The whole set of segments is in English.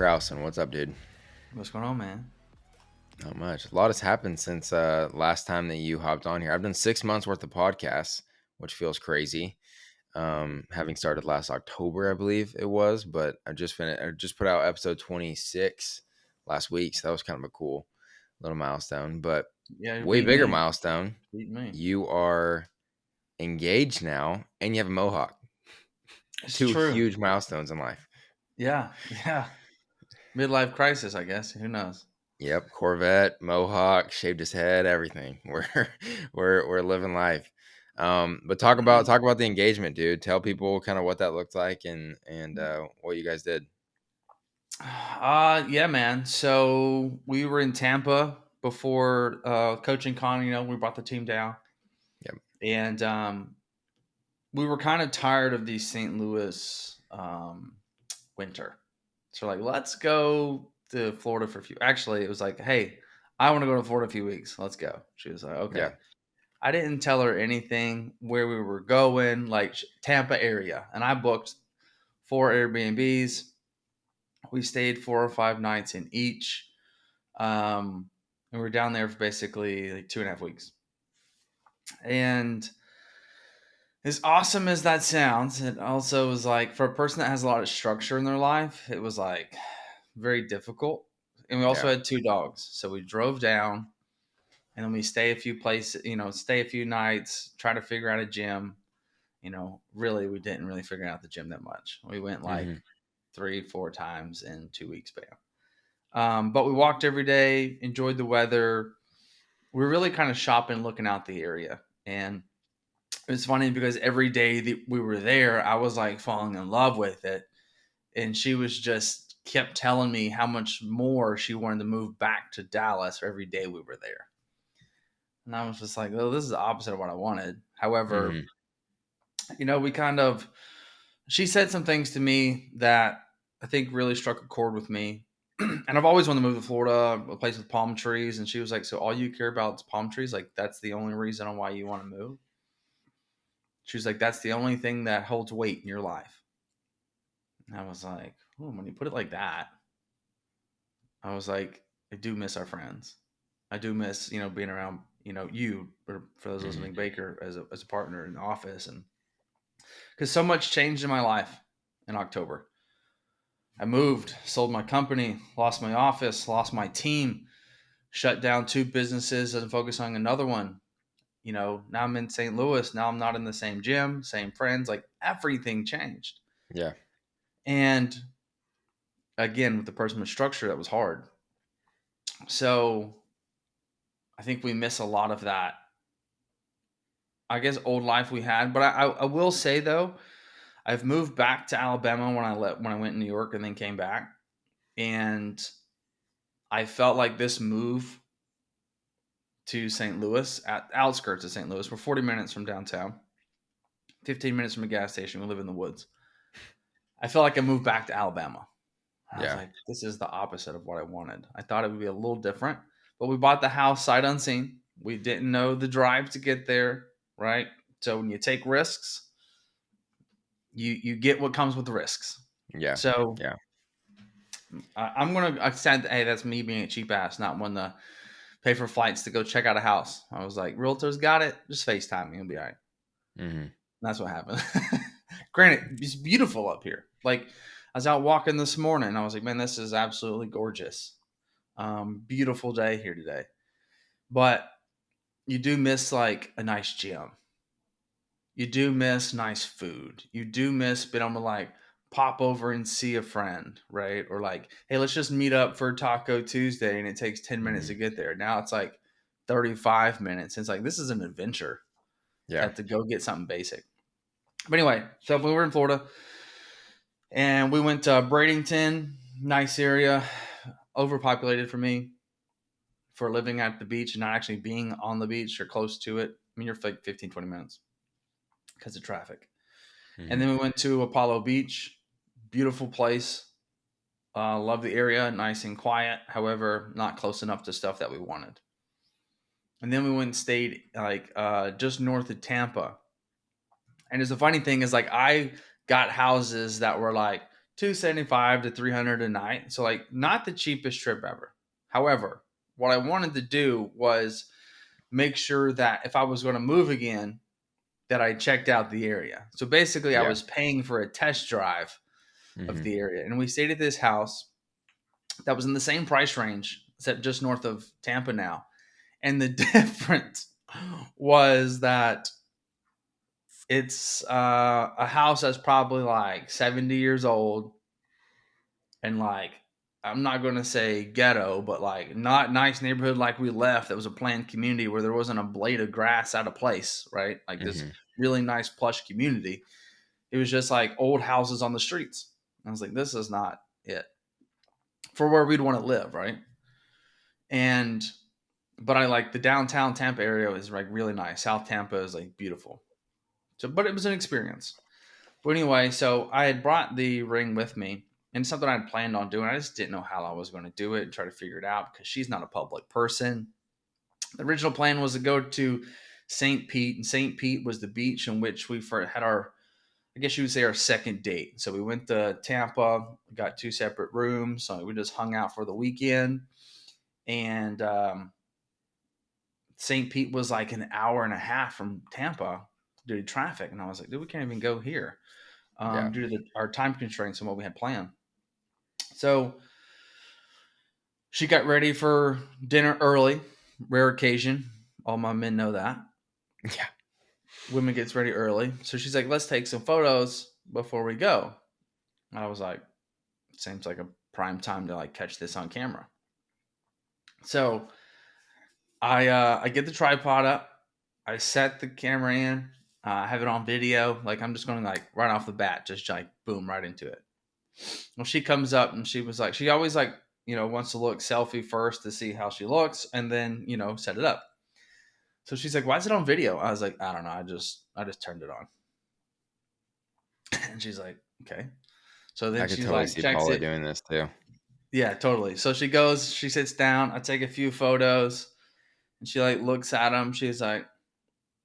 Crowson, what's up, dude? What's going on, man? Not much. A lot has happened since last time that you hopped on here. I've done 6 months worth of podcasts, which feels crazy. Having started last October, I believe it was, but I just finished. I just put out episode 26 last week, so that was kind of a cool little milestone. But Yeah, you're way beating bigger me. milestone, Beating me. you are engaged now, and you have a mohawk. It's Two true. huge milestones in life. Yeah, yeah. Midlife crisis, I guess. Who knows? Yep, Corvette, Mohawk, shaved his head, everything. We're living life. But talk about the engagement, dude. Tell people kind of what that looked like and what you guys did. Yeah, man. So we were in Tampa before coaching con. We brought the team down, Yep. and we were kind of tired of the St. Louis winter. So like, let's go to Florida for a few. Actually, it was like, hey, I want to go to Florida a few weeks. Let's go. She was like, okay. Yeah. I didn't tell her anything where we were going, like Tampa area. And I booked 4 Airbnbs. We stayed 4 or 5 nights in each. And we were down there for basically like 2.5 weeks. And as awesome as that sounds, it also was like for a person that has a lot of structure in their life, it was like very difficult. And we also Yeah. had 2 dogs. So we drove down and then we stay a few places, stay a few nights, try to figure out a gym. Really, we didn't really figure out the gym that much. We went like Hmm. 3, 4 times in 2 weeks, bam. But we walked every day, enjoyed the weather. We were really kind of shopping, looking out the area. And it was funny because every day that we were there, I was like falling in love with it. And she was just kept telling me how much more she wanted to move back to Dallas every day we were there. And I was just like, oh, this is the opposite of what I wanted. However, Hmm. we kind of, she said some things to me that I think really struck a chord with me. And I've always wanted to move to Florida, a place with palm trees. And she was like, so all you care about is palm trees? Like, that's the only reason on why you want to move? She was like, that's the only thing that holds weight in your life. And I was like, oh, when you put it like that, I was like, I do miss our friends. I do miss, being around, you, or for those Hmm. listening, Baker as a partner in the office. And because so much changed in my life in October. I moved, sold my company, lost my office, lost my team, shut down 2 businesses and focused on another one. Now I'm in St. Louis. Now I'm not in the same gym, same friends. Like everything changed. Yeah. And again, with the person with structure, that was hard. So I think we miss a lot of that, I guess, old life we had. But I will say though, I've moved back to Alabama when I went in New York and then came back, and I felt like this move to St. Louis, at outskirts of St. Louis. We're 40 minutes from downtown, 15 minutes from a gas station. We live in the woods. I felt like I moved back to Alabama. I was Yeah. like, this is the opposite of what I wanted. I thought it would be a little different, but we bought the house sight unseen. We didn't know the drive to get there, right? So when you take risks, you get what comes with the risks. Yeah. So Yeah. I'm gonna accept. Hey, that's me being a cheap ass, not one to pay for flights to go check out a house. I was like, realtors got it. Just FaceTime me, it'll be all right. Hmm. That's what happened. Granted, it's beautiful up here. Like I was out walking this morning, and I was like, man, this is absolutely gorgeous. Beautiful day here today. But you do miss like a nice gym. You do miss nice food. You do miss being able to like pop over and see a friend, right? Or like, hey, let's just meet up for Taco Tuesday, and it takes 10 minutes Hmm. to get there. Now it's like 35 minutes. It's like this is an adventure Yeah. to go get something basic. But anyway, so we were in Florida and we went to Bradenton, nice area, overpopulated for me for living at the beach and not actually being on the beach or close to it. I mean, you're like 15, 20 minutes because of traffic. And Hmm. then we went to Apollo Beach, beautiful place. Love the area, nice and quiet. However, not close enough to stuff that we wanted. And then we went and stayed like just north of Tampa. And it's the funny thing is like I got houses that were like $275 to $300 a night. So like not the cheapest trip ever. However, what I wanted to do was make sure that if I was going to move again, that I checked out the area. So basically, I Yeah. was paying for a test drive of Hmm. the area, and we stayed at this house that was in the same price range, except just north of Tampa now. And the difference was that it's a house that's probably like 70 years old, and like I'm not going to say ghetto, but like not nice neighborhood like we left. That was a planned community where there wasn't a blade of grass out of place, right? Like this Hmm. really nice plush community. It was just like old houses on the streets. I was like, this is not it for where we'd want to live, right? And but I like the downtown Tampa area is like really nice. South Tampa is like beautiful. So, but it was an experience. But anyway, so I had brought the ring with me and something I'd planned on doing. I just didn't know how I was going to do it and try to figure it out because she's not a public person. The original plan was to go to St. Pete, and St. Pete was the beach in which we had our, I guess you would say, our second date. So we went to Tampa, got two separate rooms. So we just hung out for the weekend. And St. Pete was like an hour and a half from Tampa due to traffic. And I was like, dude, we can't even go here Yeah. due to our time constraints and what we had planned. So she got ready for dinner early, rare occasion. All my men know that. Yeah. Women gets ready early. So she's like, let's take some photos before we go. I was like, seems like a prime time to like catch this on camera. So I get the tripod up. I set the camera in. I have it on video. Like I'm just going to like right off the bat, just like boom right into it. Well, she comes up and she was like, she always like wants to look selfie first to see how she looks, and then set it up. So she's like, "Why is it on video?" I was like, "I don't know. I just turned it on." And she's like, "Okay." So then I could she's totally like, see checks Paula it. doing this too. Yeah, totally. So she goes, she sits down. I take a few photos, and she like looks at them. She's like,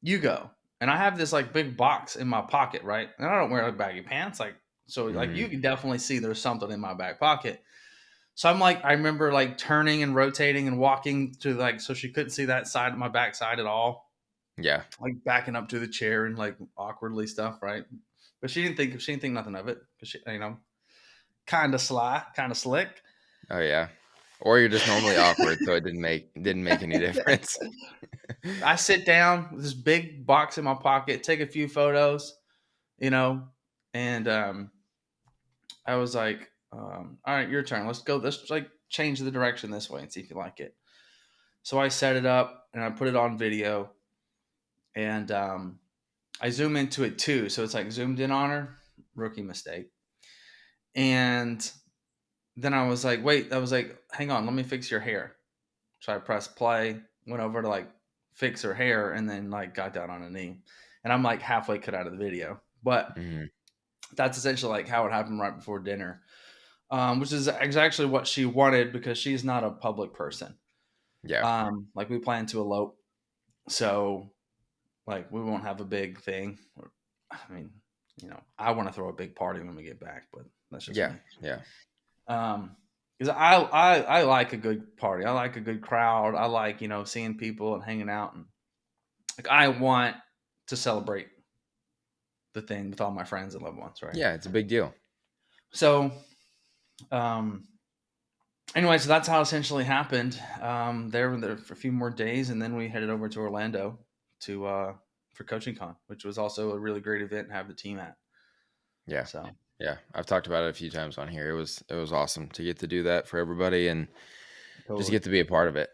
"You go." And I have this like big box in my pocket, right? And I don't wear like baggy pants, like so. Like Hmm. you can definitely see there's something in my back pocket. So I'm like, I remember like turning and rotating and walking to like, so she couldn't see that side of my back side at all. Yeah. Like backing up to the chair and like awkwardly stuff, right? But she didn't think nothing of it because she, kind of sly, kind of slick. Oh yeah. Or you're just normally awkward, so it didn't make any difference. I sit down with this big box in my pocket, take a few photos, you know, and I was like, all right, your turn. Let's go. Let's like change the direction this way and see if you like it. So I set it up and I put it on video, and I zoom into it too. So it's like zoomed in on her. Rookie mistake. And then I was like, wait, I was like, hang on, let me fix your hair. So I pressed play, went over to like fix her hair, and then like got down on a knee. And I'm like halfway cut out of the video. But Hmm. that's essentially like how it happened right before dinner, which is actually what she wanted because she's not a public person. Yeah. Like we plan to elope. So like we won't have a big thing. I mean, I want to throw a big party when we get back, but that's just Yeah. me. Yeah. Because I like a good party. I like a good crowd. I like seeing people and hanging out, and like I want to celebrate the thing with all my friends and loved ones, right? Yeah. It's a big deal. So, um, anyway, so that's how it essentially happened. There for a few more days, and then we headed over to Orlando to for Coaching Con, which was also a really great event to have the team at. Yeah. So Yeah. I've talked about it a few times on here. It was awesome to get to do that for everybody and just totally get to be a part of it.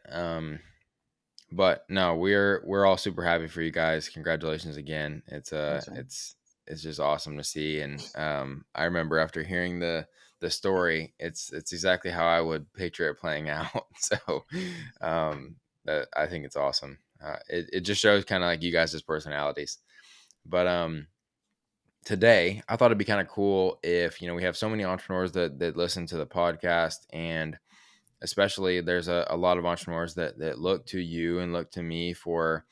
But no, we're all super happy for you guys. Congratulations again. It's thanks, man. it's just awesome to see. And I remember after hearing the story, it's exactly how I would picture it playing out. So that I think it's awesome. It just shows kind of like you guys' personalities. But today I thought it'd be kind of cool if we have so many entrepreneurs that listen to the podcast, and especially there's a lot of entrepreneurs that look to you and look to me for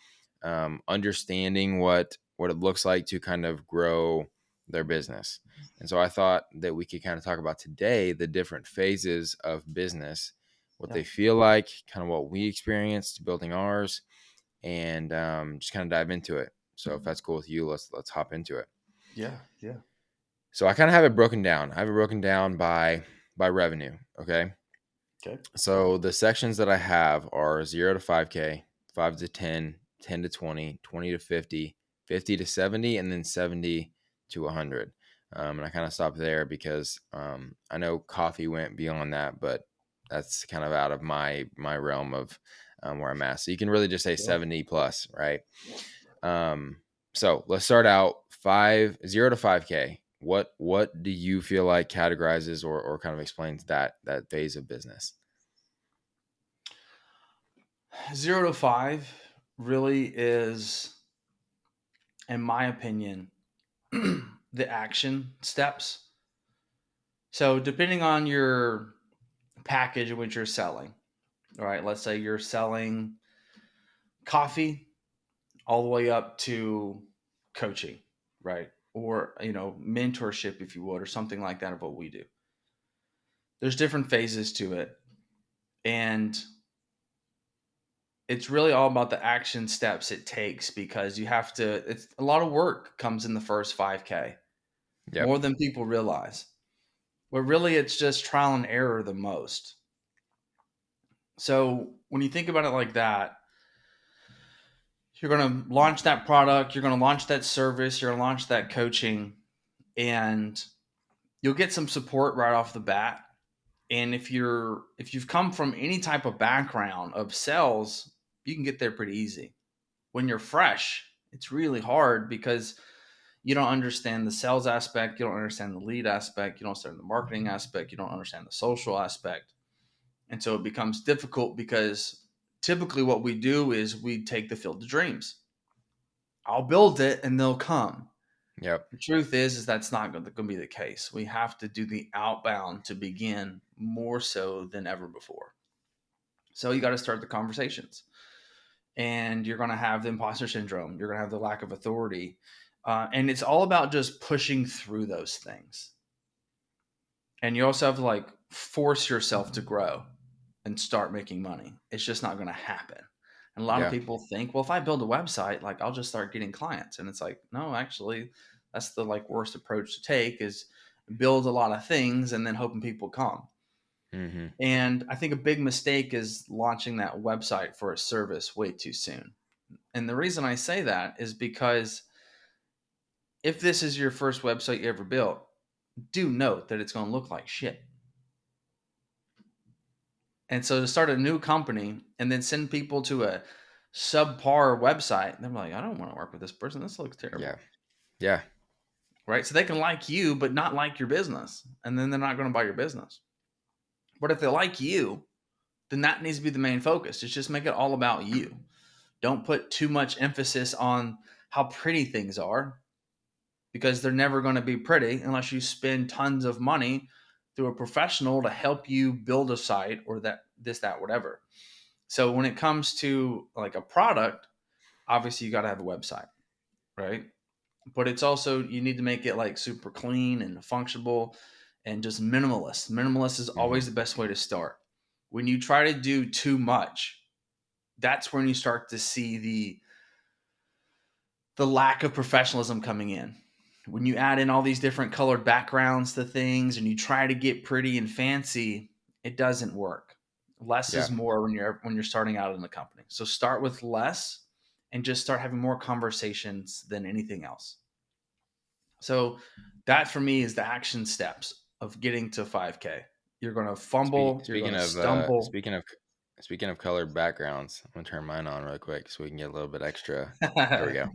understanding what it looks like to kind of grow their business. And so I thought that we could kind of talk about today the different phases of business, what Yeah. they feel like, kind of what we experienced building ours, and just kind of dive into it. So if that's cool with you, let's hop into it. Yeah. Yeah. So I kind of have it broken down. I have it broken down by revenue. Okay. Okay. So the sections that I have are 0 to 5K, 5 to 10, 10 to 20, 20 to 50, 50 to 70, and then 70 to 100. And I kind of stopped there because I know coffee went beyond that, but that's kind of out of my realm of where I'm at. So you can really just say Sure. 70 plus, right? Um, so let's start out 0 to 5K. What do you feel like categorizes or kind of explains that phase of business? 0 to 5 really is, in my opinion, the action steps. So depending on your package in which you're selling, all right, let's say you're selling coffee all the way up to coaching, right? Or, mentorship, if you would, or something like that of what we do. There's different phases to it. And it's really all about the action steps it takes, because you have to, it's a lot of work comes in the first 5K, Yep. more than people realize. But really, it's just trial and error the most. So when you think about it like that, you're going to launch that product, you're going to launch that service, you're going to launch that coaching, and you'll get some support right off the bat. And if you've come from any type of background of sales, you can get there pretty easy. When you're fresh, it's really hard because you don't understand the sales aspect, you don't understand the lead aspect, you don't understand the marketing aspect, you don't understand the social aspect. And so it becomes difficult because typically what we do is we take the field of dreams. I'll build it and they'll come. Yep. The truth is that's not going to be the case. We have to do the outbound to begin more so than ever before. So you got to start the conversations, and you're going to have the imposter syndrome. You're going to have the lack of authority. And it's all about just pushing through those things. And you also have to like force yourself to grow and start making money. It's just not going to happen. And a lot of Yeah. people think, well, if I build a website, like I'll just start getting clients. And it's like, no, actually, that's the like worst approach to take, is build a lot of things and then hoping people come. Hmm. And I think a big mistake is launching that website for a service way too soon. And the reason I say that is because if this is your first website you ever built, do note that it's going to look like shit. And so to start a new company and then send people to a subpar website, they're like, I don't want to work with this person. This looks Yeah. terrible. Yeah. Right. So they can like you, but not like your business. And then they're not going to buy your business. But if they like you, then that needs to be the main focus. It's just make it all about you. Don't put too much emphasis on how pretty things are, because they're never going to be pretty unless you spend tons of money through a professional to help you build a site or that, whatever. So when it comes to like a product, obviously you got to have a website, right? But it's also, you need to make it like super clean and functional and just minimalist. Minimalist is Hmm. always the best way to start. When you try to do too much, that's when you start to see the lack of professionalism coming in. When you add in all these different colored backgrounds to things and you try to get pretty and fancy, it doesn't work. Less is Yeah. more when you're starting out in the company. So start with less and just start having more conversations than anything else. So that for me is the action steps of getting to 5K. You're going to fumble, you're going Speaking to of stumble. speaking of colored backgrounds, I'm gonna turn mine on real quick so we can get a little bit extra. There we go.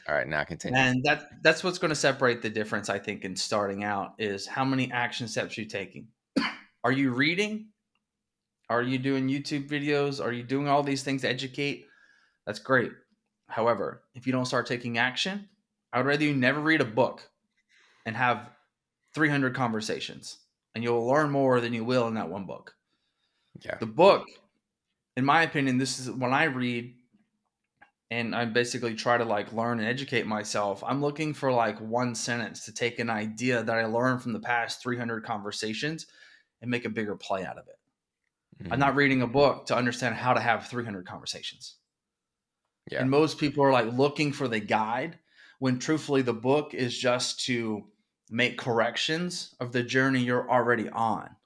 All right, now continue. And that's what's going to separate the difference, I think, in starting out is how many action steps you're taking. Are you reading? Are you doing YouTube videos? Are you doing all these things to educate? That's great. However, if you don't start taking action, I would rather you never read a book and have 300 conversations, and you'll learn more than you will in that one book. Yeah. The book, in my opinion, this is when I read, and I basically try to like learn and educate myself, I'm looking for like one sentence to take an idea that I learned from the past 300 conversations and make a bigger play out of it. I'm Mhm. not reading a book to understand how to have 300 conversations. Yeah. And most people are like looking for the guide when truthfully the book is just to make corrections of the journey you're already on.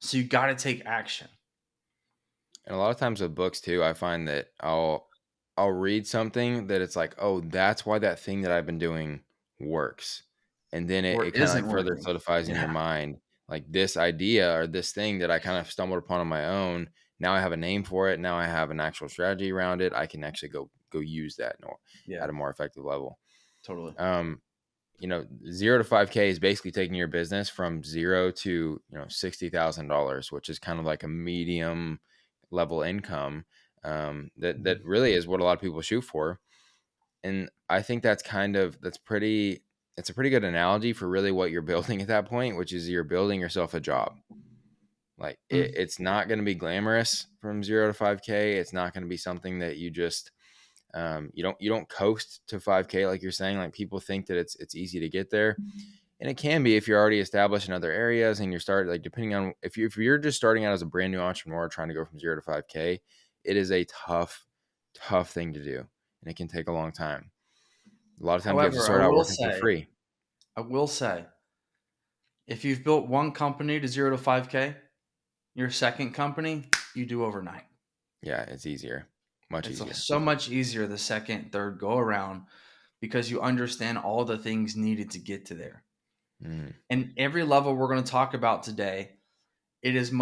So you got to take action. And a lot of times with books too, I find that I'll read something that it's like, "Oh, that's why that thing that I've been doing works." And then it Or kinda, like, isn't further working. solidifies in your Yeah. mind, like, this idea or this thing that I kind of stumbled upon on my own, now I have a name for it, now I have an actual strategy around it, I can actually go use that more Yeah. at a more effective level. Totally. Um, 0 to 5K is basically taking your business from 0 to, $60,000, which is kind of like a medium level income. That Mhm. really is what a lot of people shoot for. And I think it's a pretty good analogy for really what you're building at that point, which is you're building yourself a job. Like Mm. it's not going to be glamorous from 0 to 5K. It's not going to be something that you just you don't coast to 5K like you're saying. Like people think that it's easy to get there, and it can be if you're already established in other areas and you're starting, like, depending on if you're just starting out as a brand new entrepreneur trying to go from 0 to 5K, it is a tough thing to do, and it can take a long time. A lot of times you have to However, start out working for free. I will say, if you've built one company to 0 to 5K, your second company, you do overnight. Yeah, it's easier, much It's easier. so much easier the second, third go around because you understand all the things needed to get to there. Mhm. And every level we're going to talk about today, it is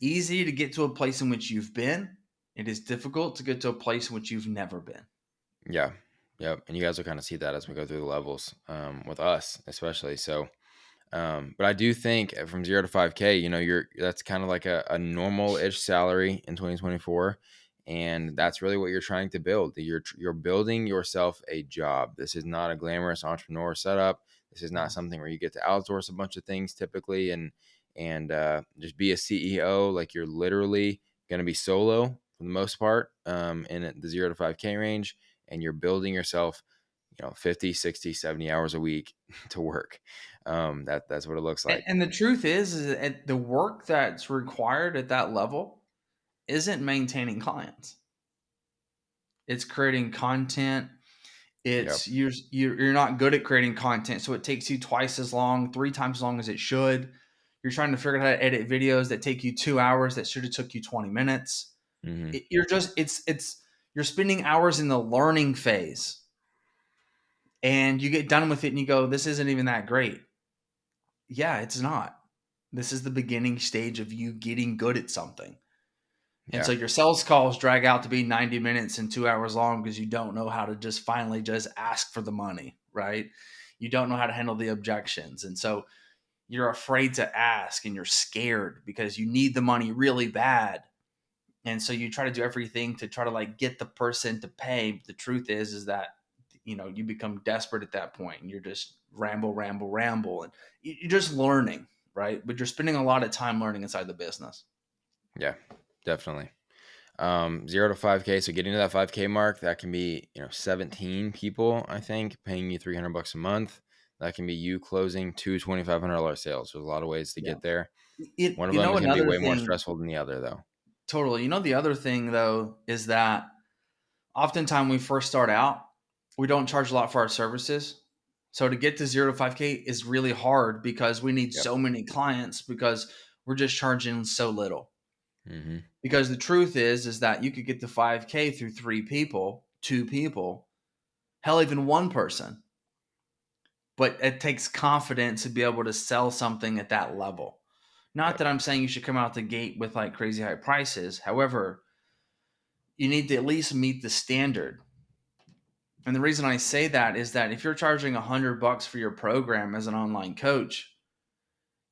easy to get to a place in which you've been. It is difficult to get to a place in which you've never been. Yeah, yep, and you guys will kind of see that as we go through the levels, with us especially. So but I do think from 0 to 5K, you're that's kind of like a normal-ish salary in 2024, and that's really what you're trying to build. You're building yourself a job. This is not a glamorous entrepreneur setup. This is not No. something where you get to outsource a bunch of things typically and just be a CEO. Like you're literally going to be solo for the most part, in the 0 to 5K range, and you're building yourself, 50, 60, 70 hours a week to work. That's what it looks like. And the truth is that the work that's required at that level isn't maintaining clients. It's creating content. Yep. It's you're not good at creating content, so it takes you twice as long, three times as long as it should. You're trying to figure out how to edit videos that take you 2 hours that should have took you 20 minutes. Hmm. You're just it's you're spending hours in the learning phase, and you get done with it, and you go, "This isn't even that great." Yeah, it's not. This is the beginning stage of you getting good at something. And Yeah. so your sales calls drag out to be 90 minutes and 2 hours long because you don't know how to just finally just ask for the money, right? You don't know how to handle the objections. And so you're afraid to ask and you're scared because you need the money really bad. And so you try to do everything to try to like get the person to pay. But the truth is that you become desperate at that point and you're just ramble, ramble, ramble. And you're just learning, right? But you're spending a lot of time learning inside the business. Yeah. Definitely. 0 to 5K. So getting to that 5K mark, that can be, 17 people, I think, paying you $300 a month. That can be you closing two $2,500 sales. There's a lot of ways to Yeah. get there. It, One of you them know, is going to be another way more thing. stressful than the other, though. Totally. The other thing though is that oftentimes we first start out, we don't charge a lot for our services. So to get to 0 to 5K is really hard because we need Yep. so many clients because we're just charging so little. Hmm. Because the truth is that you could get to 5K through three people, two people, hell, even one person. But it takes confidence to be able to sell something at that level. Not Yep. that I'm saying you should come out the gate with like crazy high prices. However, you need to at least meet the standard. And the reason I say that is that if you're charging $100 for your program as an online coach,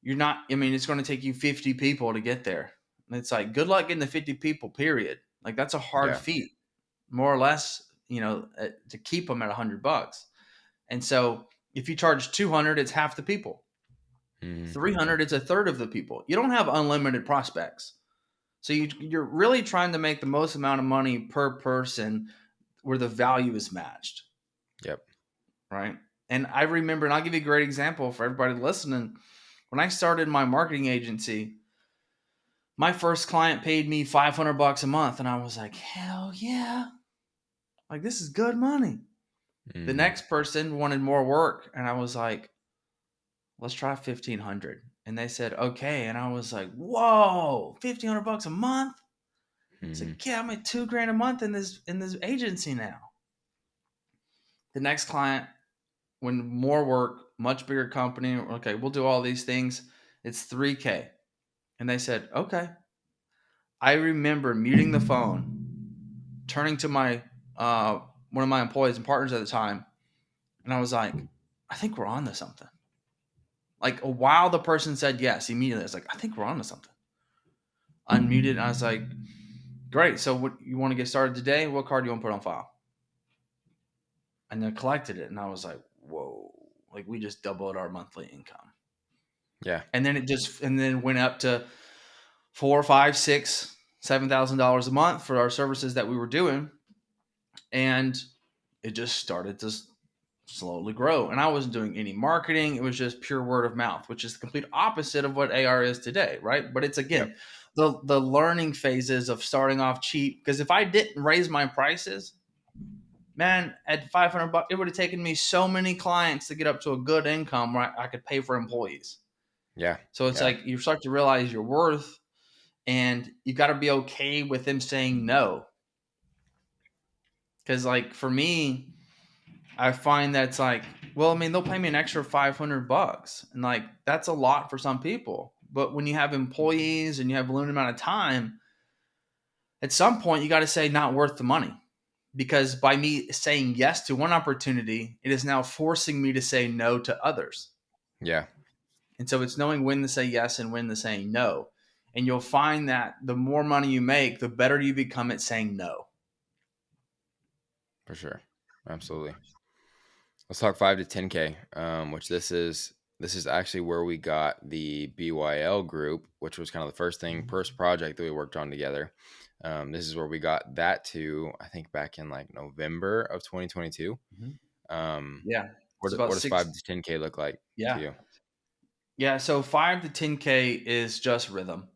you're not, I mean, it's going to take you 50 people to get there. And it's like, good luck getting the 50 people, period. Like, that's a hard Yeah. feat, more or less, to keep them at $100. And so if you charge 200, it's half the people. Hmm. 300, it's a third of the people. You don't have unlimited prospects. So you're really trying to make the most amount of money per person where the value is matched, Yep. right? And I remember, and I'll give you a great example for everybody listening. When I started my marketing agency, my first client paid me $500 a month, and I was like, hell yeah, like this is good money. The Hmm. next person wanted more work, and I was like, let's try 1,500. And they said, okay. And I was like, whoa, $1,500 a month. It's Hmm. like, yeah, I'm at $2,000 a month in this agency now. The next client, when more work, much bigger company, okay, we'll do all these things. It's 3K. And they said, okay. I remember muting the phone, turning to my one of my employees and partners at the time, and I was like, I think we're on to something. Like while the person said yes, immediately I was like, I think we're on to something. Unmuted, and I was like, great. So what you want to get started today? What card do you want to put on file? And then collected it, and I was like, whoa, like we just doubled our monthly income. Yeah. And then it went up to four, five, six, $7,000 a month for our services that we were doing. And it just started to slowly grow. And I wasn't doing any marketing. It was just pure word of mouth, which is the complete opposite of what AR is today, right? But it's Yep. again the learning phases of starting off cheap. Because if I didn't raise my prices, man, at $500, it would have taken me so many clients to get up to a good income where I could pay for employees. Yeah. So it's Yeah. like you start to realize your worth, and you got to be okay with them saying no. Because like for me, I find that it's like, well, I mean, they'll pay me an extra $500, and like that's a lot for some people. But when you have employees and you have a limited amount of time, at some point you got to say not worth the money. Because by me saying yes to one opportunity, it is now forcing me to say no to others. Yeah. And so it's knowing when to say yes and when to say no. And you'll find that the more money you make, the better you become at saying no. For sure. Absolutely. Let's talk 5 to 10K, which this is actually where we got the BYL group, which was kind of the first project that we worked on together. This is where we got that to, I think, back in like November of 2022. Mm-hmm. Um, Yeah. what It's do- about what does six. 5 to 10K look like to Yeah. you? Yeah. So 5 to 10K is just rhythm.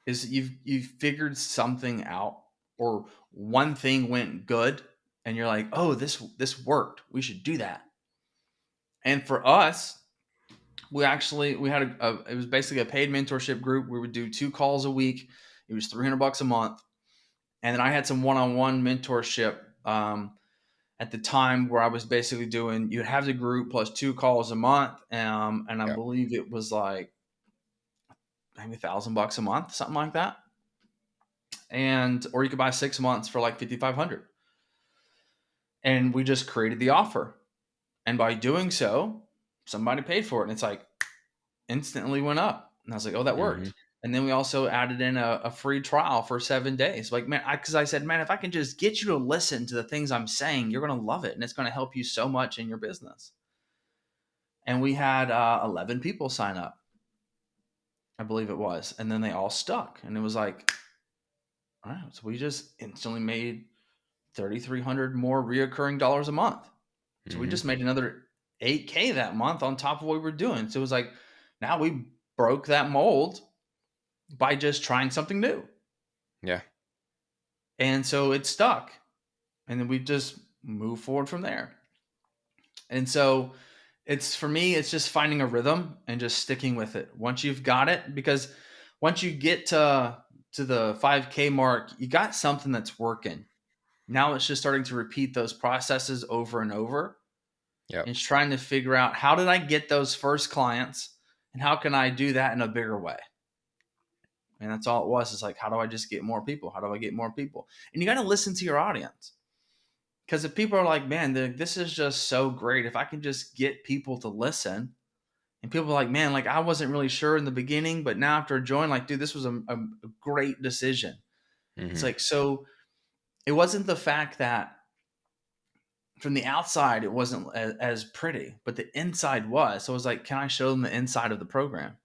Is you've figured something out, or one thing went good and you're like, oh, this worked. We should do that. And for us, we had it was basically a paid mentorship group. We would do 2 calls a week. It was $300 a month. And then I had some one-on-one mentorship at the time where I was basically doing, you'd have the group plus 2 calls a month. And I Yeah. believe it was like maybe $1,000 a month, something like that. And, or you could buy 6 months for like 5,500. And we just created the offer. And by doing so, somebody paid for it. And it's like instantly went up. And I was like, oh, that Hmm. worked. And then we also added in a free trial for 7 days. Like, man, because I said, man, if I can just get you to listen to the things I'm saying, you're going to love it. And it's going to help you so much in your business. And we had 11 people sign up, I believe it was. And then they all stuck. And it was like, all right, so we just instantly made 3,300 more reoccurring dollars a month. So we Hmm. just made another 8K that month on top of what we were doing. So it was like, now we broke that mold by just trying something new. Yeah. And so it stuck. And then we just moved forward from there. And so it's, for me, it's just finding a rhythm and just sticking with it. Once you've got it, because once you get to the 5K mark, you got something that's working. Now it's just starting to repeat those processes over and over. Yep. And it's trying to figure out, how did I get those first clients, and how can I do that in a bigger way? And that's all it was. It's like, how do I just get more people? How do I get more people? And you got to listen to your audience. Because if people are like, man, this is just so great. If I can just get people to listen, and people are like, man, like I wasn't really sure in the beginning, but now after joining, like, dude, this was a great decision. It's Hmm. like, so it wasn't the fact that from the outside it wasn't as pretty, but the inside was. So I was like, can I show them the inside of the program?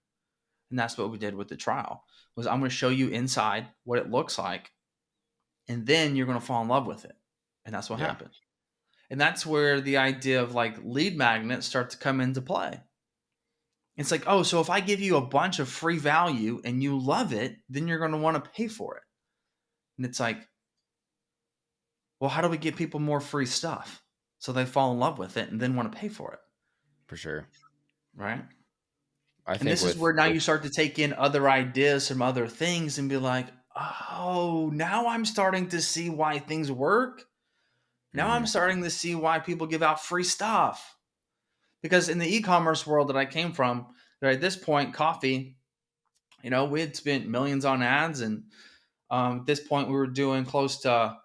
And that's what we did with the trial. Was, I'm going to show you inside what it looks like, and then you're going to fall in love with it. And that's what Yeah, happened. And that's where the idea of like lead magnets start to come into play. It's like, oh, so if I give you a bunch of free value and you love it, then you're going to want to pay for it. And it's like, well, how do we get people more free stuff so they fall in love with it and then want to pay for it? for sure. Right. I And think this is where now with you start to take in other ideas from other things and be like, oh, now I'm starting to see why things work. Now I'm mhm, starting to see why people give out free stuff. Because in the e-commerce world that I came from, at this point, coffee, we had spent millions on ads, and at this point, we were doing close to,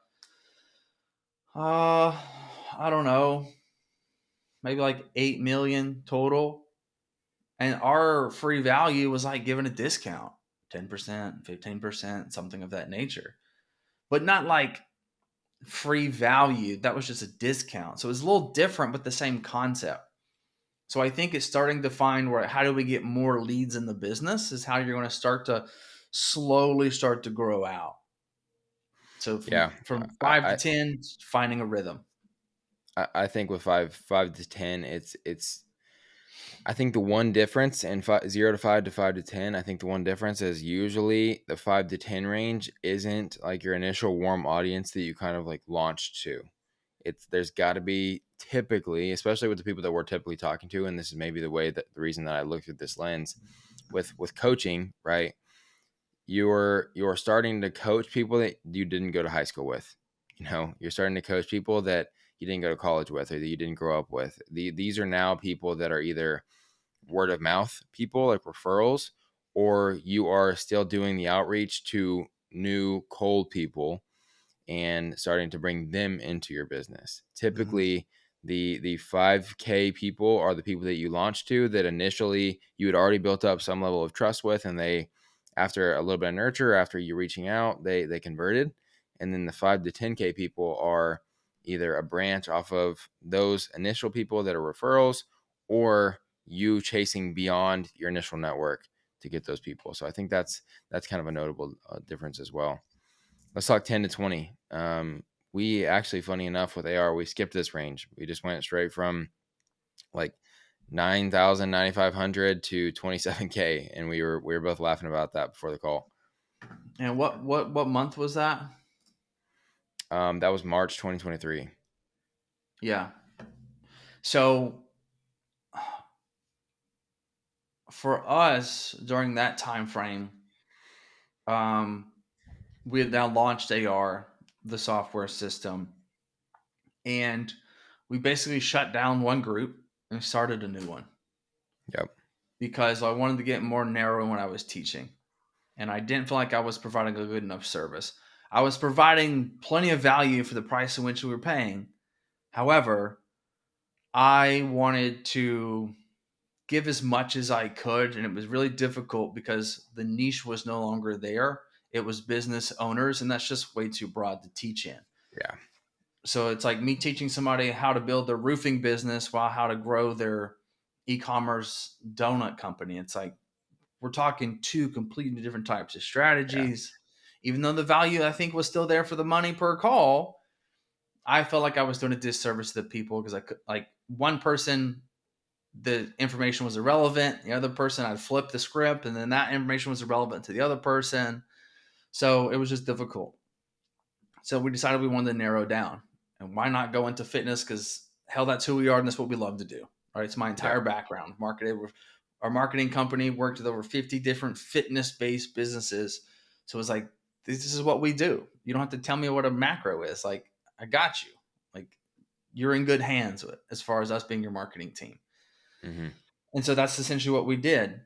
I don't know, maybe like 8 million total, and our free value was like given a discount, 10%, 15%, something of that nature, but not like free value. That was just a discount, so it was a little different, but the same concept. So I think it's starting to find where how do we get more leads in the business is how you're going to start to slowly start to grow out. So from yeah. from I, 5 to I 10, finding a rhythm. I think with five to ten, it's. I think the one difference in 0 to 5 to 10, I think the one difference is usually the 5 to 10 range isn't like your initial warm audience that you kind of like launch to. There's got to be typically, especially with the people that we're typically talking to, and this is maybe the reason that I looked at this lens with coaching, right? You're starting to coach people that you didn't go to high school with. You're starting to coach people that you didn't go to college with or that you didn't grow up with. These are now people that are either word of mouth people like referrals, or you are still doing the outreach to new cold people and starting to bring them into your business. Mhm. Typically, the 5K people are the people that you launch to that initially you had already built up some level of trust with, and they, after a little bit of nurture, after you reaching out, they converted. And then the 5 to 10K people are either a branch off of those initial people that are referrals, or you chasing beyond your initial network to get those people. So I think that's kind of a notable difference as well. Let's talk 10 to 20. We actually, funny enough, with AR, we skipped this range. We just went straight from like 9,000, 9,500 to 27K. And we were both laughing about that before the call. And what month was that? That was March 2023. Yeah. So for us during that time frame, um, we had now launched AR, the software system, and we basically shut down one group and started a new one Yep. because I wanted to get more narrow in what I was teaching. And I didn't feel like I was providing a good enough service. I was providing plenty of value for the price in which we were paying. However, I wanted to give as much as I could, and it was really difficult because the niche was no longer there. It was business owners, and that's just way too broad to teach in. Yeah. So it's like me teaching somebody how to build their roofing business while how to grow their e-commerce donut company. It's like we're talking two completely different types of Yeah. strategies. Even though the value I think was still there for the money per call, I felt like I was doing a disservice to the people because I could, like, one person, the information was irrelevant. The other person, I'd flip the script, and then that information was irrelevant to the other person. So it was just difficult. So we decided we wanted to narrow down. And why not go into fitness? Because hell, that's who we are, and that's what we love to do. Right? It's my Yep. entire background. Our marketing company worked with over 50 different fitness-based businesses. So it was like, this is what we do. You don't have to tell me what a macro is. Like, I got you. Like, you're in good hands as far as us being your marketing team. Mm-hmm. And so that's essentially what we did.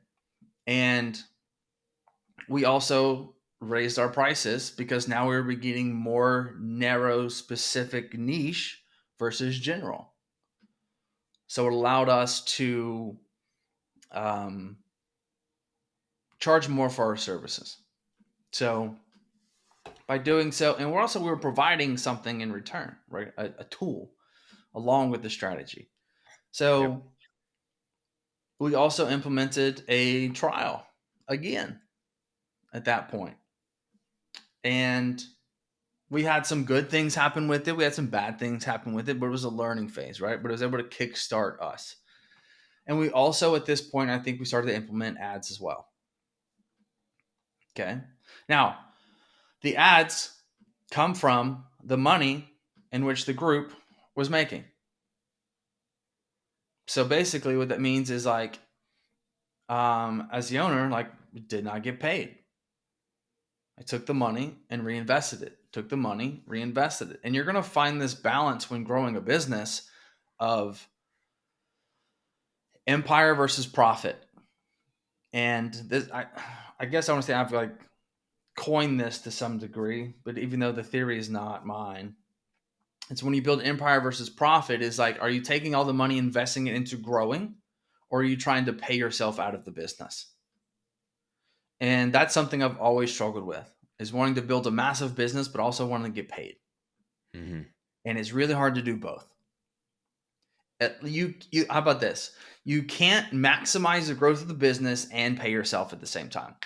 And we also raised our prices because now we were getting more narrow, specific niche versus general. So it allowed us to um, charge more for our services. So by doing so, and we were providing something in return, right? A tool along with the strategy. Yep. So we also implemented a trial again at that point. And We had some good things happen with it. We had some bad things happen with it, but it was a learning phase, right? But it was able to kickstart us. And we also, at this point, I think we started to implement ads as well. Okay. Now, the ads come from the money in which the group was making. So basically, what that means is like, as the owner, like, did not get paid. I took the money and reinvested it. Took the money, reinvested it. And you're going to find this balance when growing a business of empire versus profit. And this, I guess I want to say I've like coined this to some degree, but even though the theory is not mine, it's when you build empire versus profit is like, are you taking all the money, investing it into growing, or are you trying to pay yourself out of the business? And that's something I've always struggled with is wanting to build a massive business, but also wanting to get paid. Mm-hmm. And it's really hard to do both. You how about this? You can't maximize the growth of the business and pay yourself at the same time.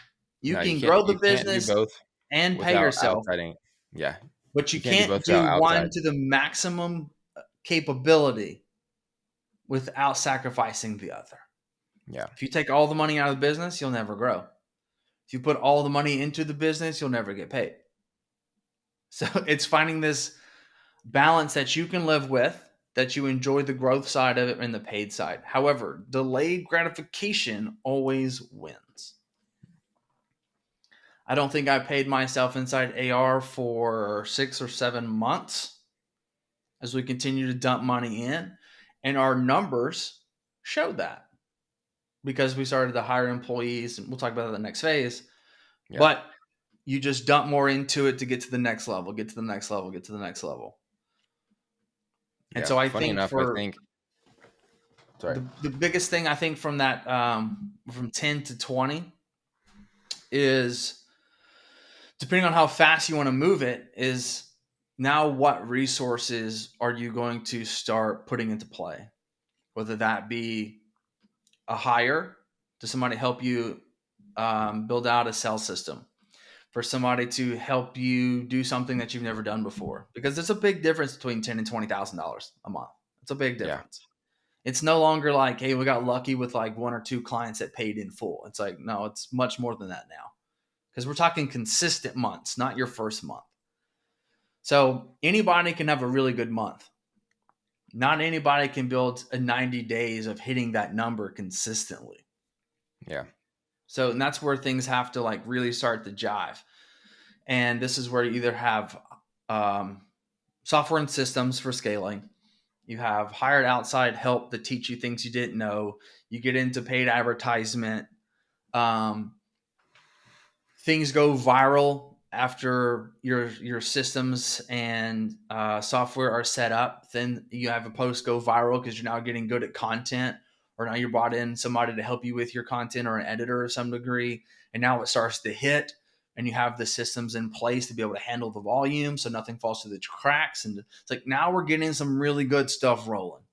You No, you can can't. grow the You can't do business both and pay without yourself, outsiding. Yeah, but you you can't do both can't without do one outside. to the maximum capability without sacrificing the other. Yeah, If you take all the money out of the business, you'll never grow. If you put all the money into the business, you'll never get paid. So it's finding this balance that you can live with, that you enjoy the growth side of it and the paid side. However, delayed gratification always wins. I don't think I paid myself inside AR for 6 or 7 months as we continue to dump money in. And our numbers showed that because we started to hire employees, and we'll talk about that in the next phase. yeah, But you just dump more into it to get to the next level, get to the next level, get to the next level. And yeah. so I Funny think enough, I for think. Sorry. the biggest thing I think from that from 10 to 20 is depending on how fast you want to move it is now what resources are you going to start putting into play, whether that be a hire to somebody help you build out a sales system, for somebody to help you do something that you've never done before, because there's a big difference between $10,000 and $20,000 a month. It's a big Yeah, difference. It's no longer like, hey, we got lucky with like one or two clients that paid in full. It's like, no, it's much more than that now because we're talking consistent months, not your first month. So anybody can have a really good month. Not anybody can build a 90 days of hitting that number consistently. yeah, So and that's where things have to like really start to jive. And this is where you either have um, software and systems for scaling. You have hired outside help that teach you things you didn't know. You get into paid advertisement. Um, Things go viral after your systems and software are set up. Then you have a post go viral because you're now getting good at content, or now you're brought in somebody to help you with your content or an editor of some degree, and now it starts to hit. And you have the systems in place to be able to handle the volume so nothing falls through the cracks. And it's like now we're getting some really good stuff rolling.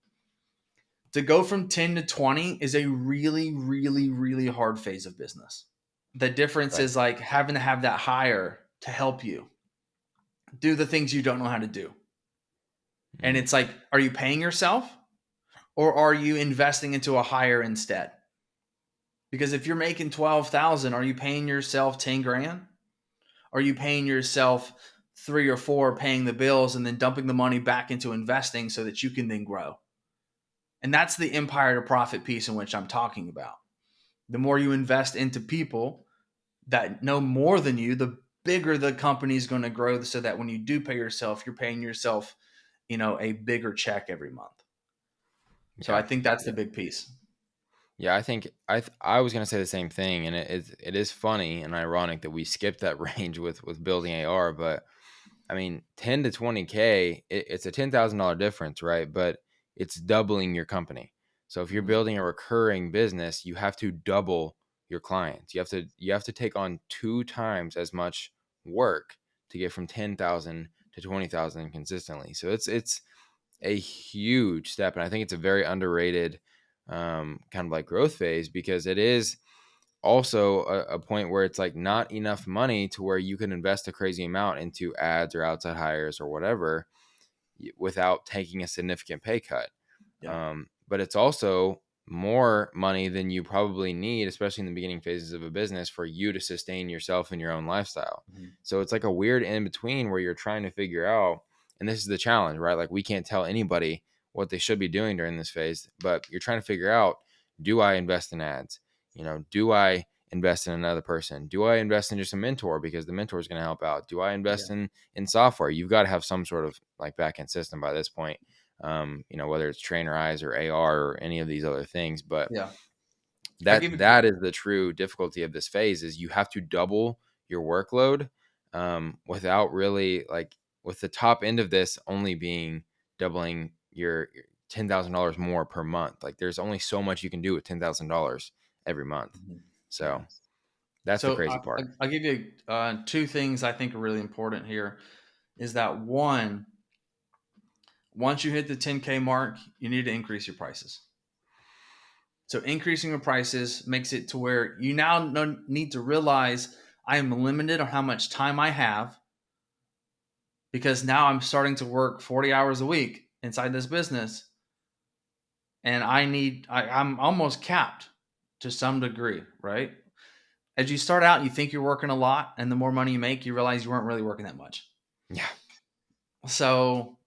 To go from 10 to 20 is a really, really, really hard phase of business. The difference right. is like having to have that hire to help you do the things you don't know how to do. And Mm, it's like, are you paying yourself or are you investing into a hire instead? Because if you're making 12,000, are you paying yourself 10 grand? Are you paying yourself 3 or 4 paying the bills and then dumping the money back into investing so that you can then grow? And that's the empire to profit piece in which I'm talking about. The more you invest into people that know more than you, the bigger the company is going to grow so that when you do pay yourself, you're paying yourself, a bigger check every month. So I yeah, think that's the yeah, big piece. yeah. I think I was gonna say the same thing, and it is funny and ironic that we skipped that range with building AR, but I mean, 10 to 20K, it's a $10,000 difference, right? But it's doubling your company. So if you're Mhm. building a recurring business, you have to double your clients. You have to take on 2 times as much work to get from 10,000 to 20,000 consistently. So it's a huge step, and I think it's a very underrated kind of like growth phase because it is. also a point where it's like not enough money to where you can invest a crazy amount into ads or outside hires or whatever without taking a significant pay cut. Yeah. But it's also more money than you probably need, especially in the beginning phases of a business, for you to sustain yourself and your own lifestyle. Mhm. So it's like a weird in between where you're trying to figure out, and this is the challenge, right? Like we can't tell anybody what they should be doing during this phase, but you're trying to figure out, do I invest in ads? Do I invest in another person? Do I invest in just a mentor because the mentor is going to help out? Do I Yeah. invest in software? You've got to have some sort of like back end system by this point, whether it's Trainer Eyes or AR or any of these other things. But Yeah. I that give you, that is the true difficulty of this phase is you have to double your workload, without really like with the top end of this only being doubling your $10,000 more per month. Like there's only so much you can do with $10,000 every month. Mhm. Yeah. So that's the So crazy part. I'll give you two things I think are really important here. Is that one, once you hit the 10K mark, you need to increase your prices. So increasing your prices makes it to where you now need to realize I am limited on how much time I have, because now I'm starting to work 40 hours a week inside this business, and I'm almost capped to some degree, right? As you start out, you think you're working a lot, and the more money you make, you realize you weren't really working that much. Yeah. So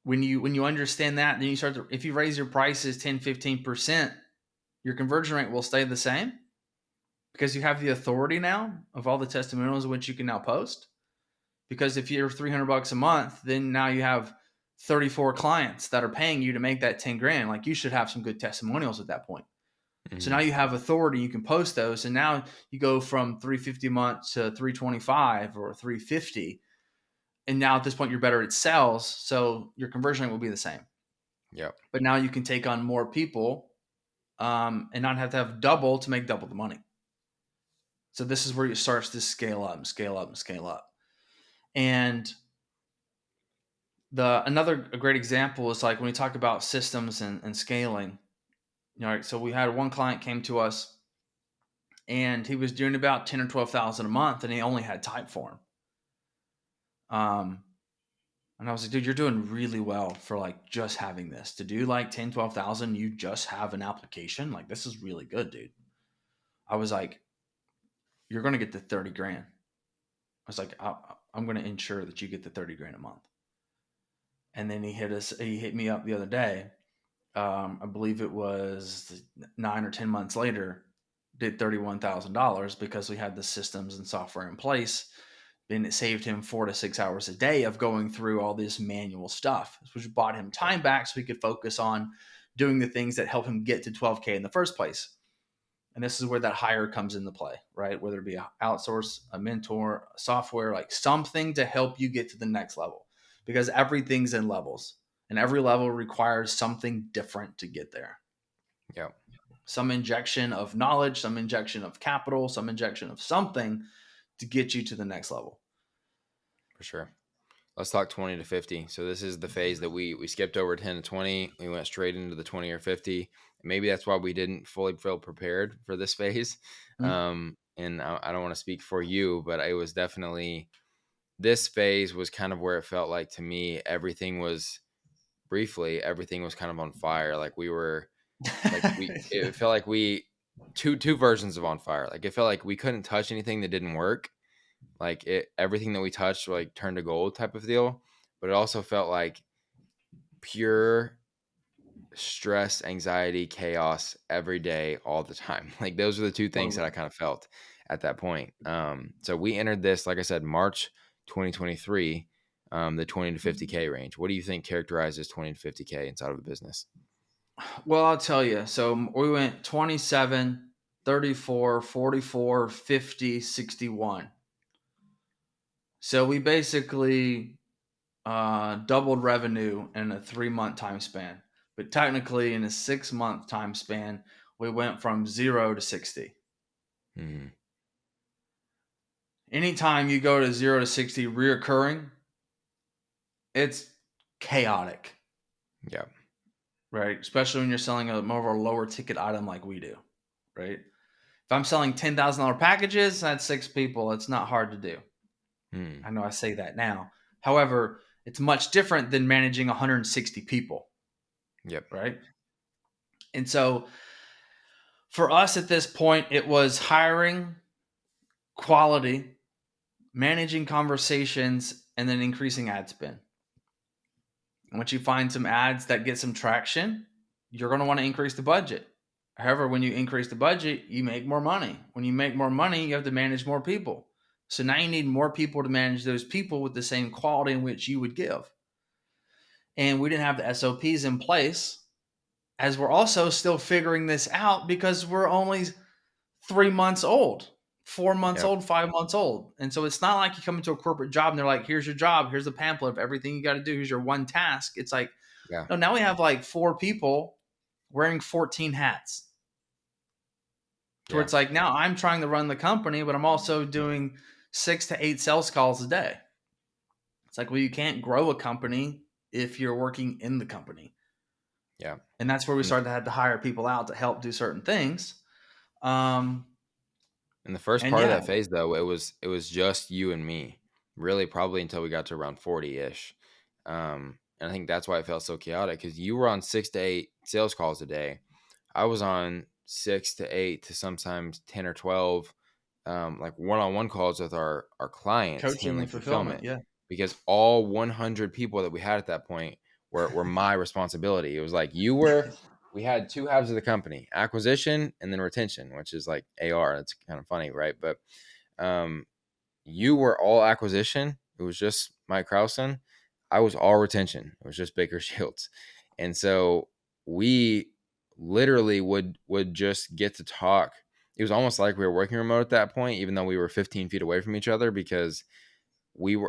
when you understand that, then you start to, if you raise your prices 10-15%, your conversion rate will stay the same, because you have the authority now of all the testimonials which you can now post. Because if you're $300 a month, then now you have 34 clients that are paying you to make that 10 grand. Like, you should have some good testimonials at that point. So now Hmm. you have authority, you can post those, and now you go from 350 a month to 325 or 350. And now at this point you're better at sales, so your conversion rate will be the same. Yep. But now you can take on more people, and not have to have double to make double the money. So this is where it starts to scale up and scale up and scale up. And another a great example is like when we talk about systems and scaling. So we had one client came to us, and he was doing about 10 or 12,000 a month, and he only had Typeform. Um, and I was like, dude, you're doing really well for like just having this. To do like 10, 12,000, you just have an application. Like, this is really good, dude. I was like, you're going to get the 30 grand. I was like, I'm going to ensure that you get the 30 grand a month. And then he hit me up the other day. I believe it was 9 or 10 months later, did $31,000 because we had the systems and software in place. Then it saved him 4 to 6 hours a day of going through all this manual stuff, which bought him time back so he could focus on doing the things that help him get to 12K in the first place. And this is where that hire comes into play, right? Whether it be an outsource, a mentor, a software, like something to help you get to the next level, because everything's in levels and every level requires something different to get there. Yep. Some injection of knowledge, some injection of capital, some injection of something to get you to the next level. For sure. Let's talk 20 to 50. So this is the phase that we skipped over 10 to 20. We went straight into the 20 or 50. Maybe that's why we didn't fully feel prepared for this phase. Mm. And I don't want to speak for you, but it was definitely, this phase was kind of where it felt like to me, everything was kind of on fire. Like it felt like two versions of on fire. Like it felt like we couldn't touch anything that didn't work, like everything that we touched like turned to gold type of deal. But it also felt like pure stress, anxiety, chaos every day, all the time. Like those are the two things that I Totally. kind of felt at that point. So we entered this, like I said, March 2023, the 20 to 50K range. What do you think characterizes 20 to 50K inside of a business? Well, I'll tell you. So we went 27, 34, 44, 50, 61. So we basically doubled revenue in a 3 month time span. But technically, in a 6 month time span, we went from 0 to 60. Hmm. Anytime you go to 0 to 60 reoccurring, it's chaotic, Yeah. right? Especially when you're selling a more of a lower ticket item like we do, right? If If I'm selling $10,000 packages, that's 6 people. It's not hard to do. Hmm. I know I say that now. However, it's much different than managing 160 people, Yep. right? And so for us at this point, it was hiring, quality, managing conversations, and then increasing ad spend. Once you find some ads that get some traction, you're going to want to increase the budget. However, when you increase the budget, you make more money. When you make more money, you have to manage more people. So now you need more people to manage those people with the same quality in which you would give. And we didn't have the SOPs in place, as we're also still figuring this out because we're only 3 months old, 4 months Yep. old, 5 months old. And so it's not like you come into a corporate job and they're like, here's your job, here's the pamphlet of everything you got to do, here's your one task. It's like, Yeah. no, now we have like 4 people wearing 14 hats. To where Yeah. it's like, now I'm trying to run the company, but I'm also doing 6 to 8 sales calls a day. It's like, well, you can't grow a company if you're working in the company. Yeah. And that's where we And the, started to have to hire people out to help do certain things. Um, and the first and part of yeah, that phase, though, it was just you and me, really, probably until we got to around 40-ish. And I think that's why it felt so chaotic, because you were on 6 to 8 sales calls a day. I was on 6 to 8 to sometimes 10 or 12, like one-on-one calls with our clients coaching handling and fulfillment. fulfillment, Yeah. because all 100 people that we had at that point were my responsibility. It was like we had two halves of the company: acquisition and then retention, which is like AR. It's kind of funny, right? But um, you were all acquisition. It was just Mike Crowson. I was all retention. It was just Baker Shields. And so we literally would just get to talk. It was almost like we were working remote at that point, even though we were 15 feet away from each other, because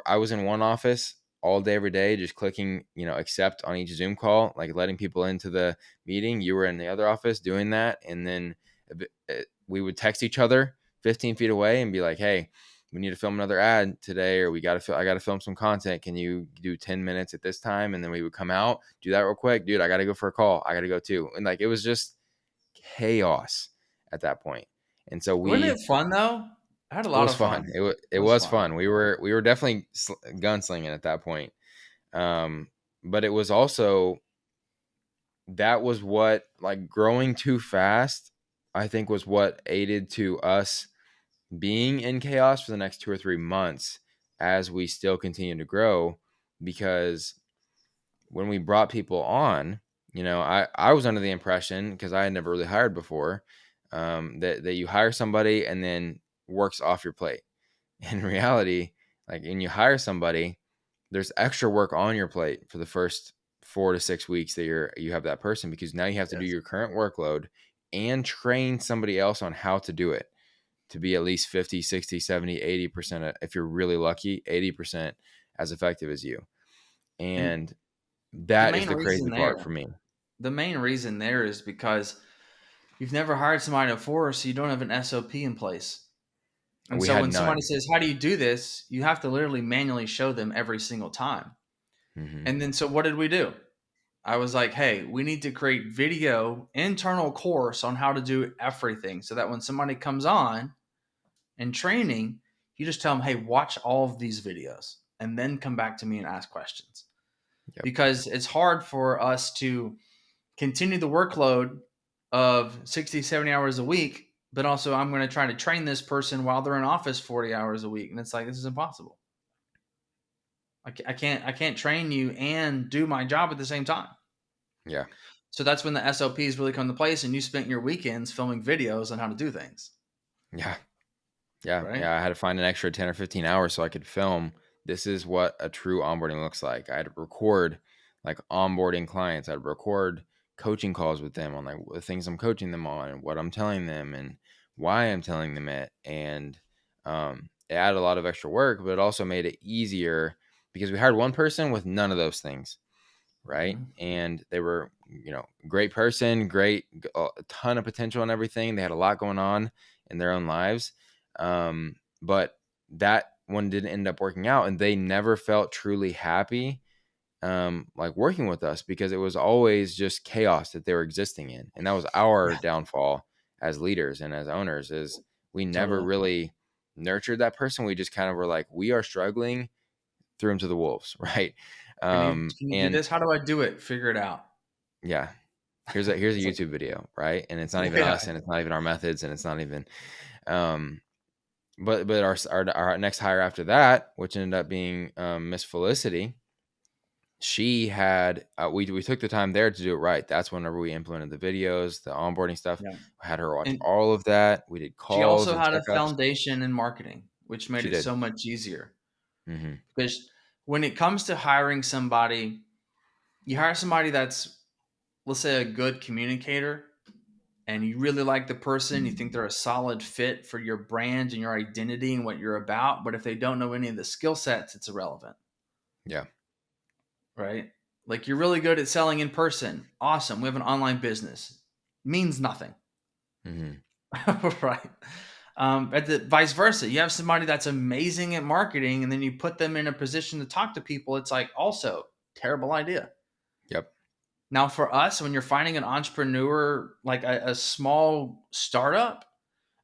I was in one office all day every day, just clicking accept on each Zoom call, like letting people into the meeting. You were in the other office doing that, and then we would text each other 15 feet away and be like, hey, we need to film another ad today, or I got to film some content, can you do 10 minutes at this time? And then we would come out, do that real quick. Dude, I got to go for a call, I got to go too. And like, it was just chaos at that point. And so Wasn't it we fun though? I had a it lot was of fun. fun. It It was was fun. fun. We were definitely gunslinging at that point. Um, but it was also, that was what, like, growing too fast, I think, was what aided to us being in chaos for the next 2 or 3 months as we still continue to grow. Because when we brought people on, I was under the impression, because I had never really hired before, that you hire somebody and then works off your plate. In reality, like, when you hire somebody, there's extra work on your plate for the first 4 to 6 weeks that you have that person, because now you have to do Yes. your current workload and train somebody else on how to do it, to be at least 50, 60, 70, 80%, if you're really lucky, 80% as effective as you. And And the that is main the reason crazy part for there, me. the main reason there is because you've never hired somebody before, so you don't have an SOP in place. And We so had when somebody none. says, how do you do this? You have to literally manually show them every single time. Hmm. And then so what did we do? I was like, hey, we need to create video internal course on how to do everything so that when somebody comes on and training, you just tell them, hey, watch all of these videos and then come back to me and ask questions. Yep. Because it's hard for us to continue the workload of 60, 70 hours a week, but also I'm going to try to train this person while they're in office 40 hours a week. And it's like, this is impossible. I can't train you and do my job at the same time. Yeah. So that's when the SOPs really come to place, and you spent your weekends filming videos on how to do things, Yeah. Yeah, right? yeah, I had to find an extra 10 or 15 hours so I could film. This is what a true onboarding looks like. I had to record, like, onboarding clients. I'd record coaching calls with them on, like, the things I'm coaching them on and what I'm telling them and why I'm telling them it. And it added a lot of extra work, but it also made it easier because we hired one person with none of those things, right? Mm-hmm. And they were, great person, great, a ton of potential and everything. They had a lot going on in their own lives. But that one didn't end up working out, and they never felt truly happy, like, working with us, because it was always just chaos that they were existing in. And that was our downfall as leaders and as owners is we never Totally. really nurtured that person. We just kind of were like, we are struggling, threw him to the wolves, right? Can you do And this? How do I do it? Figure it out. yeah, here's a It's like, YouTube video, right? And it's not even yeah, us, and it's not even our methods, and it's not even um but our next hire after that, which ended up being Miss Felicity, she had we took the time there to do it right. That's whenever we implemented the videos, the onboarding stuff. yeah. I had her watch And all of that. We did she calls also and had a checkups. foundation in marketing, which made She it did. so much easier. Hmm. Because when it comes to hiring somebody, you hire somebody that's, let's say, a good communicator, and you really like the person, you think they're a solid fit for your brand and your identity and what you're about. But if they don't know any of the skill sets, it's irrelevant, Yeah. right? Like, you're really good at selling in person. Awesome. We have an online business. Means nothing. Hmm. Right. But the vice versa, you have somebody that's amazing at marketing, and then you put them in a position to talk to people. It's like, also terrible idea. Yep. Now, for us, when you're finding an entrepreneur, like a small startup,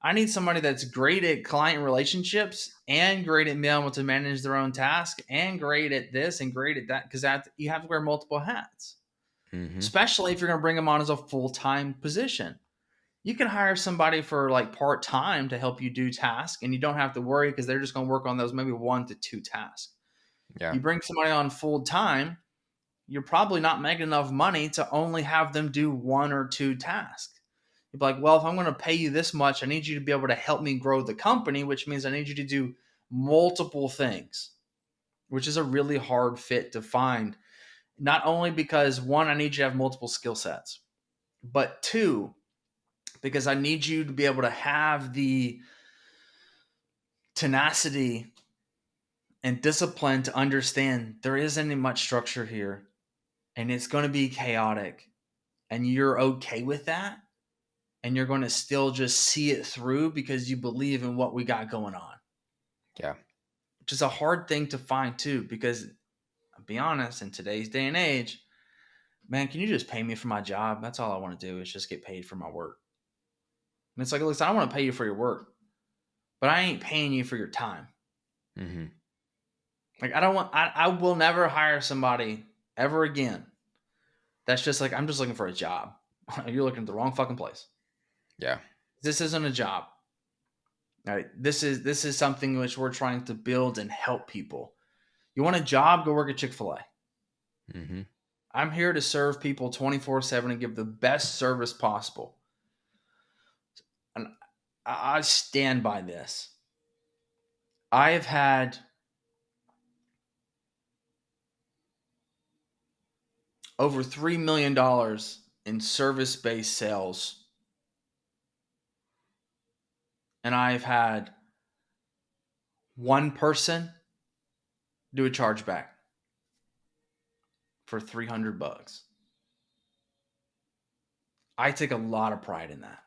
I need somebody that's great at client relationships and great at being able to manage their own task and great at this and great at that, because that you have to wear multiple hats, Hmm. especially if you're going to bring them on as a full-time position. You can hire somebody for like part-time to help you do tasks, and you don't have to worry because they're just going to work on those maybe 1 to 2 tasks. Yeah. You bring somebody on full-time, you're probably not making enough money to only have them do 1 or 2 tasks. You'd be like, well, if I'm going to pay you this much, I need you to be able to help me grow the company, which means I need you to do multiple things, which is a really hard fit to find. Not only because, one, I need you to have multiple skill sets, but two, because I need you to be able to have the tenacity and discipline to understand there isn't much structure here and it's going to be chaotic, and you're okay with that, and you're going to still just see it through because you believe in what we got going on, Yeah. which is a hard thing to find too. Because I'll be honest, in today's day and age, man, can you just pay me for my job? That's all I want to do, is just get paid for my work. And it's like, listen, I want to pay you for your work, but I ain't paying you for your time. Hmm. Like, I will never hire somebody ever again that's just like, I'm just looking for a job. You're looking at the wrong fucking place. Yeah. This isn't a job. All right. This is something which we're trying to build and help people. You want a job? Go work at Chick-fil-A. Hmm. I'm here to serve people 24/7 and give the best service possible. And I stand by this. I have had over $3 million in service-based sales, and I've had one person do a chargeback for $300. I take a lot of pride in that.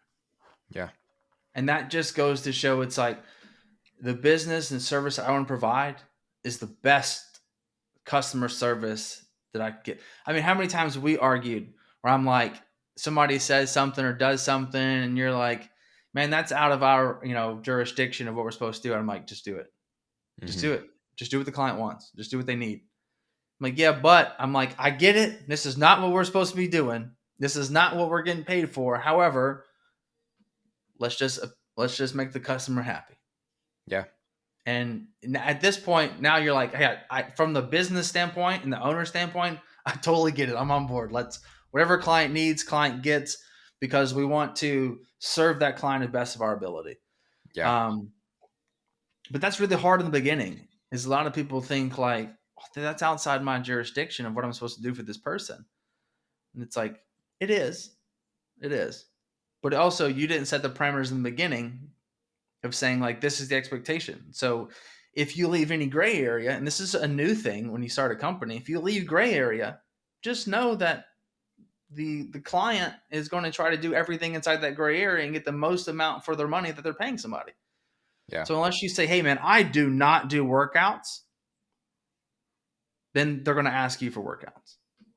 Yeah. And that just goes to show, it's like, the business and service I want to provide is the best customer service that I could get. I mean, how many times we argued where I'm like, somebody says something or does something, and you're like, man, that's out of our, jurisdiction of what we're supposed to do. And I'm like, just do it. Just Hmm. do it. Just do what the client wants. Just do what they need. I'm like, yeah, but I'm like, I get it. This is not what we're supposed to be doing. This is not what we're getting paid for. However, let's just let's just make the customer happy. Yeah. And at this point, now you're like, hey, from the business standpoint and the owner standpoint, I totally get it. I'm on board. Let's, whatever client needs, client gets, because we want to serve that client as best of our ability. Yeah. Um, but that's really hard in the beginning. Is a lot of people think like, oh, that's outside my jurisdiction of what I'm supposed to do for this person, and it's like, it is. But also, you didn't set the parameters in the beginning of saying like, this is the expectation. So if you leave any gray area, and this is a new thing when you start a company, if you leave gray area, just know that the client is going to try to do everything inside that gray area and get the most amount for their money that they're paying somebody. Yeah. So unless you say, hey man, I do not do workouts, then they're going to ask you for workouts.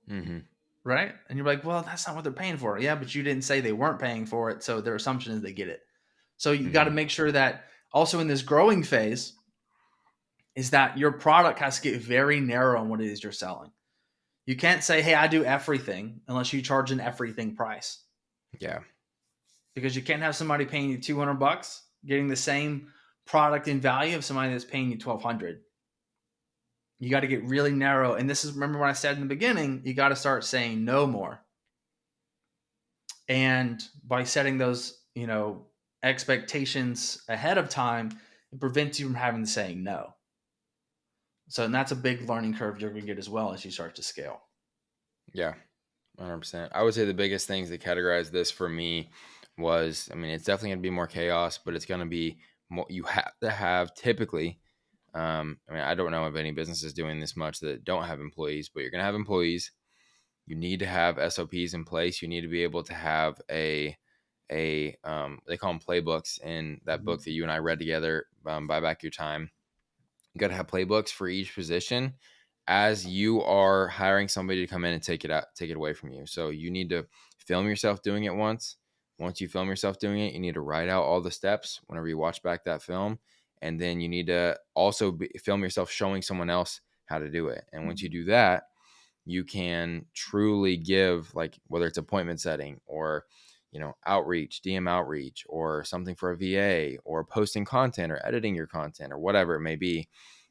Hmm. right? And you're like, well, that's not what they're paying for. Yeah, but you didn't say they weren't paying for it. So their assumption is they get it. So you got to Hmm. make sure that also in this growing phase is that your product has to get very narrow on what it is you're selling. You can't say, hey, I do everything unless you charge an everything price Yeah. because you can't have somebody paying you $200 getting the same product in value of somebody that's paying you 1200. You got to get really narrow. And this is, remember what I said in the beginning, you got to start saying no more. And by setting those, expectations ahead of time, it prevents you from having to say no. So, and that's a big learning curve you're going to get as well as you start to scale. Yeah. 100%. I would say the biggest things that categorize this for me was, I mean, it's definitely going to be more chaos, but it's going to be more, you have to have typically, I mean, I don't know of any businesses doing this much that don't have employees, but you're going to have employees. You need to have SOPs in place. You need to be able to have they call them playbooks in that book Mhm. that you and I read together, Buy Back Your Time. You got to have playbooks for each position as you are hiring somebody to come in and take it away from you. So you need to film yourself doing it once. Once you film yourself doing it, you need to write out all the steps whenever you watch back that film. And then you need to also film yourself showing someone else how to do it. And once you do that, you can truly give, like, whether it's appointment setting or outreach, DM outreach, or something for a VA, or posting content or editing your content or whatever it may be.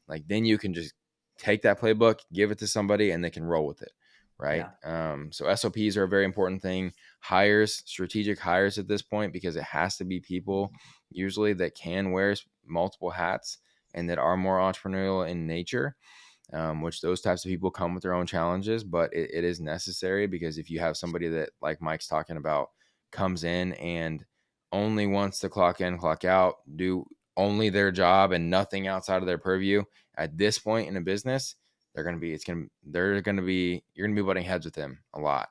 Like, then you can just take that playbook, give it to somebody, and they can roll with it, right? Yeah. So SOPs are a very important thing. Hires, strategic hires at this point, because it has to be people usually that can wear multiple hats and that are more entrepreneurial in nature, which those types of people come with their own challenges, but it is necessary, because if you have somebody that, like Mike's talking about, comes in and only wants to clock in, clock out, do only their job and nothing outside of their purview, at this point in a business, you're going to be butting heads with them a lot.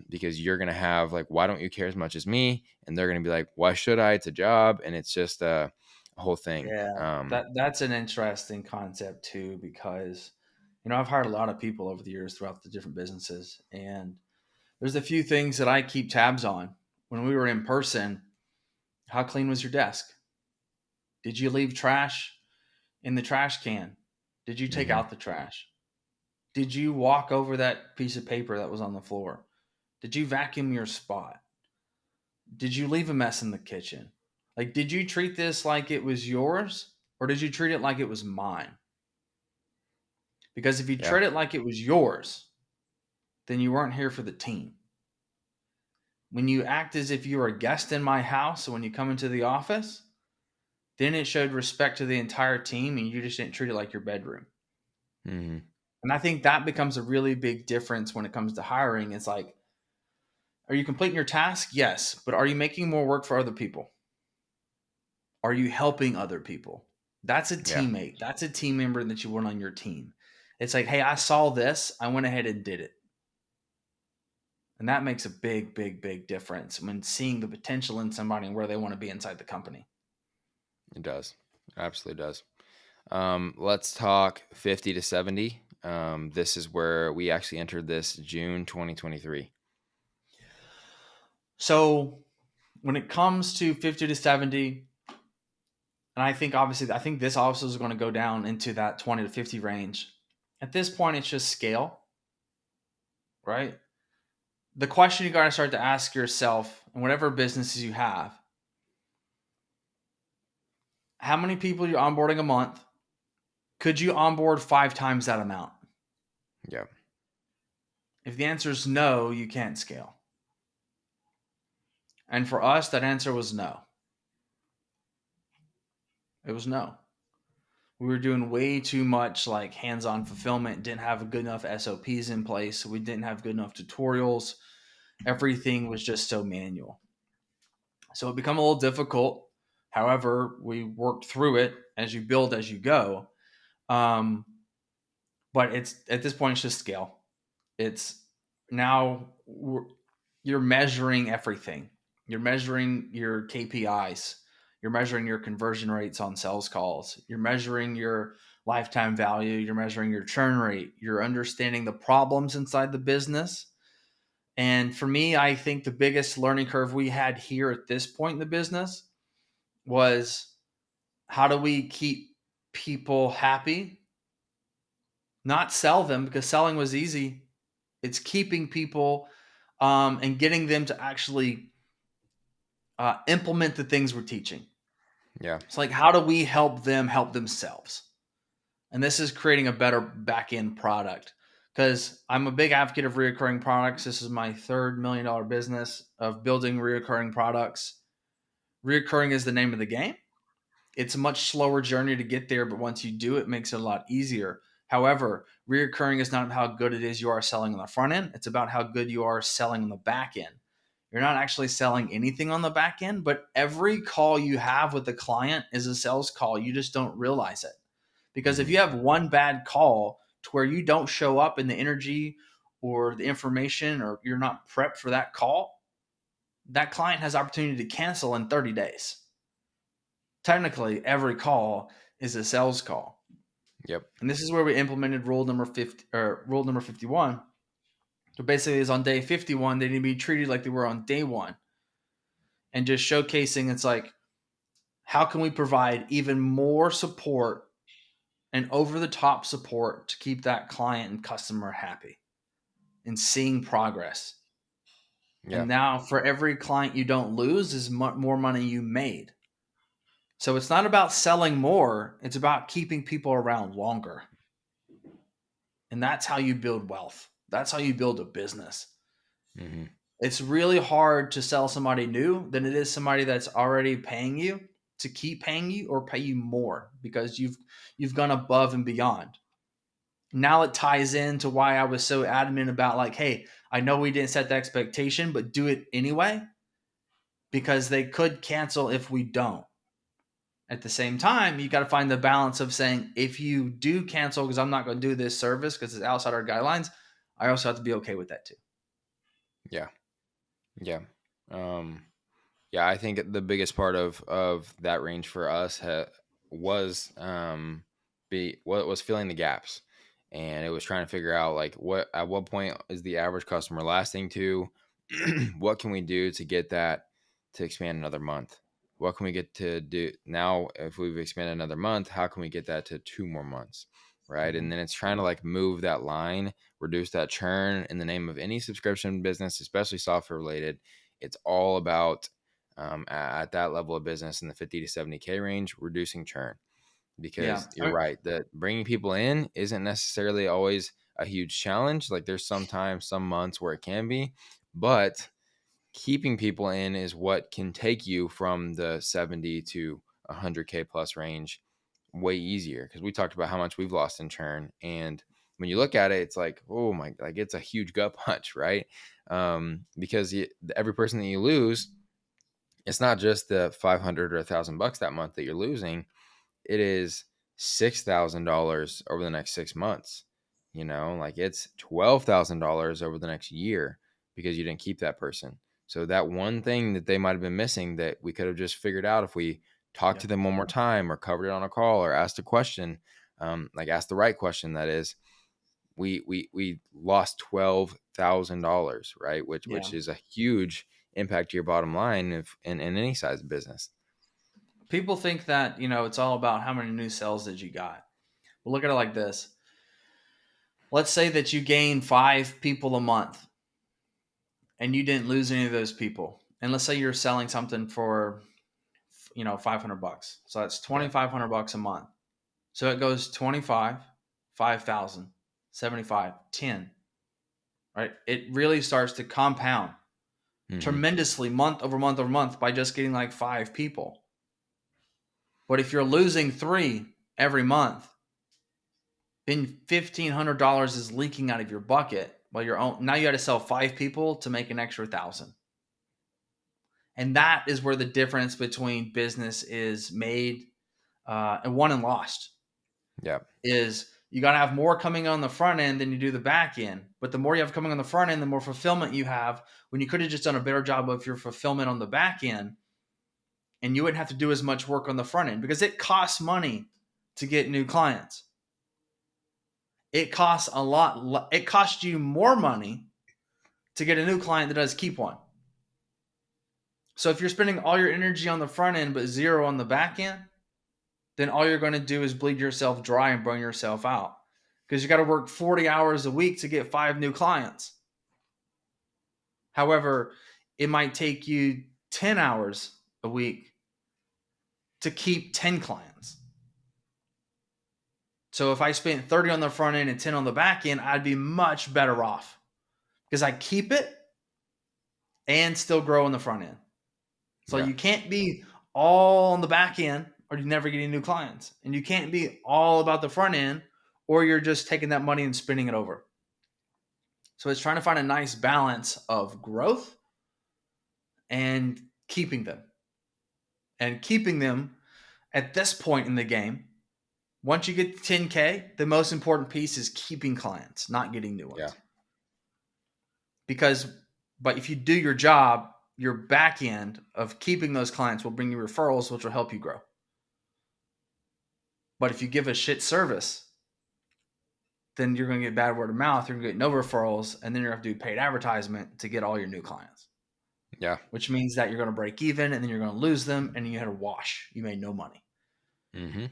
Because you're going to have, like, why don't you care as much as me? And they're going to be like, why should I? It's a job. And it's just a whole thing. Yeah. That's an interesting concept too, because, I've hired a lot of people over the years throughout the different businesses. And there's a few things that I keep tabs on. When we were in person, how clean was your desk? Did you leave trash in the trash can? Did you take Hmm. out the trash? Did you walk over that piece of paper that was on the floor? Did you vacuum your spot? Did you leave a mess in the kitchen? Like, did you treat this like it was yours or did you treat it like it was mine? Because if you Yeah. treat it like it was yours, then you weren't here for the team. When you act as if you were a guest in my house when you come into the office, then it showed respect to the entire team and you just didn't treat it like your bedroom. Hmm. And I think that becomes a really big difference when it comes to hiring. It's like, are you completing your task? Yes. But are you making more work for other people? Are you helping other people? That's a Yeah. teammate. That's a team member that you want on your team. It's like, hey, I saw this. I went ahead and did it. And that makes a big, big, big difference when seeing the potential in somebody and where they want to be inside the company. It does. It absolutely does. Let's talk 50 to 70. This is where we actually entered this June 2023. So when it comes to 50 to 70, and I think this also is going to go down into that 20 to 50 range. At this point, it's just scale, right? The question you got to start to ask yourself in whatever businesses you have, how many people you're onboarding a month? Could you onboard 5 times that amount? Yeah. If the answer is no, you can't scale. And for us, that answer was no. It was no. We were doing way too much like hands-on fulfillment, didn't have good enough SOPs in place. We didn't have good enough tutorials. Everything was just so manual. So it became a little difficult. However, we worked through it as you build as you go. Um, but it's at this point, it's just scale. It's now you're measuring everything. You're measuring your KPIs. You're measuring your conversion rates on sales calls. You're measuring your lifetime value. You're measuring your churn rate. You're understanding the problems inside the business And for me, I think the biggest learning curve we had here at this point in the business was, how do we keep people happy? Not sell them, because selling was easy. It's keeping people, and getting them to actually implement the things we're teaching. Yeah. It's like, how do we help them help themselves? And this is creating a better back end product, because I'm a big advocate of reoccurring products. This is my third $1 million business of building reoccurring products. Reoccurring is the name of the game. It's a much slower journey to get there, but once you do, it makes it a lot easier. However, reoccurring is not how good it is you are selling on the front end. It's about how good you are selling on the back end. You're not actually selling anything on the back end, but every call you have with the client is a sales call. You just don't realize it. Because if Hmm. you have one bad call to where you don't show up in the energy or the information, or you're not prepped for that call, that client has opportunity to cancel in 30 days. Technically, every call is a sales call. Yep. And this is where we implemented rule number 50, or rule number 51. So basically, is on day 51, they need to be treated like they were on day one, and just showcasing, it's like, how can we provide even more support and over the top support to keep that client and customer happy and seeing progress. Yeah. And now, for every client you don't lose is more money you made. So it's not about selling more, it's about keeping people around longer. And that's how you build wealth. That's how you build a business. Hmm. It's really hard to sell somebody new than it is somebody that's already paying you to keep paying you or pay you more, because you've gone above and beyond. Now it ties into why I was so adamant about, like, hey, I know we didn't set the expectation, but do it anyway, because they could cancel if we don't. At the same time, you got to find the balance of saying, if you do cancel because I'm not going to do this service because it's outside our guidelines, I also have to be okay with that too. Yeah. Yeah. Um, yeah, I think the biggest part of that range for us was be what was filling the gaps, and it was trying to figure out like what at what point is the average customer lasting to, what can we do to get that to expand another month? What can we get to do now if we've expanded another month? How can we get that to 2 more months? Right. And Mhm. then it's trying to like move that line, reduce that churn in the name of any subscription business, especially software related. It's all about at that level of business in the 50 to 70K range, reducing churn, Yeah. because you're right that bringing people in isn't necessarily always a huge challenge. Like there's sometimes some months where it can be, but keeping people in is what can take you from the 70 to 100K plus range way easier, because we talked about how much we've lost in churn, and when you look at it, it's like, oh my, like it's a huge gut punch, right? Because every person that you lose, it's not just the 500 or $1,000 that month that you're losing. It is $6,000 over the next 6 months. Like it's $12,000 over the next year because you didn't keep that person. So that one thing that they might have been missing that we could have just figured out if we talked Yeah. to them one more time or covered it on a call or asked a question, like asked the right question, that is, we lost $12,000, right? Which Yeah. which is a huge impact to your bottom line if in any size business. People think that, it's all about how many new sales did you got. Well, look at it like this. Let's say that you gain 5 people a month and you didn't lose any of those people. And let's say you're selling something for, $500. So that's Yeah. $2,500 a month. So it goes 25, 5,000, 75, 10. Right? It really starts to compound Hmm. tremendously month over month over month by just getting like 5 people. But if you're losing 3 every month, then $1,500 is leaking out of your bucket. Well, now you got to sell 5 people to make an extra 1,000. And that is where the difference between business is made, and won and lost. Yeah. Is you got to have more coming on the front end than you do the back end. But the more you have coming on the front end, the more fulfillment you have, when you could have just done a better job of your fulfillment on the back end, and you wouldn't have to do as much work on the front end, because it costs money to get new clients. It costs a lot. It costs you more money to get a new client that does keep one. So if you're spending all your energy on the front end but zero on the back end, then all you're going to do is bleed yourself dry and burn yourself out, because you got to work 40 hours a week to get 5 new clients. However, it might take you 10 hours a week to keep 10 clients. So if I spent 30 on the front end and 10 on the back end, I'd be much better off, because I keep it and still grow on the front end. So Yeah. you can't be all on the back end or you never get any new clients. And you can't be all about the front end or you're just taking that money and spending it over. So it's trying to find a nice balance of growth and keeping them. And keeping them at this point in the game, once you get to 10K, the most important piece is keeping clients, not getting new Yeah. ones. But if you do your job, your back end of keeping those clients will bring you referrals, which will help you grow. But if you give a shit service, then you're going to get bad word of mouth. You're going to get no referrals, and then you're going to have to do paid advertisement to get all your new clients. Yeah. Which means that you're going to break even, and then you're going to lose them, and you had a wash. You made no money. Mm-hmm.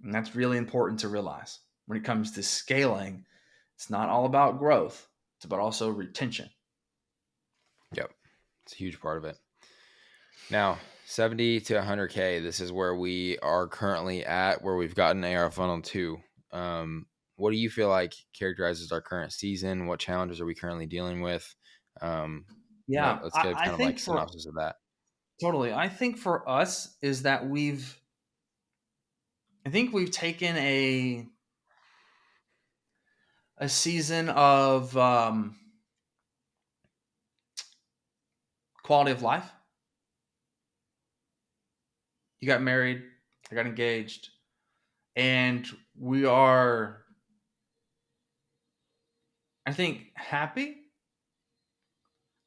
And that's really important to realize. When it comes to scaling, it's not all about growth. It's about also retention. Yep. It's a huge part of it. Now, 70 to 100K, this is where we are currently at, where we've gotten ARFunnel 2. What do you feel like characterizes our current season? What challenges are we currently dealing with? Yeah, Let's get I kind of think like for synopsis of that. totally. I think for us is that we've taken a season of quality of life. You got married, I got engaged, and we are, I think, happy.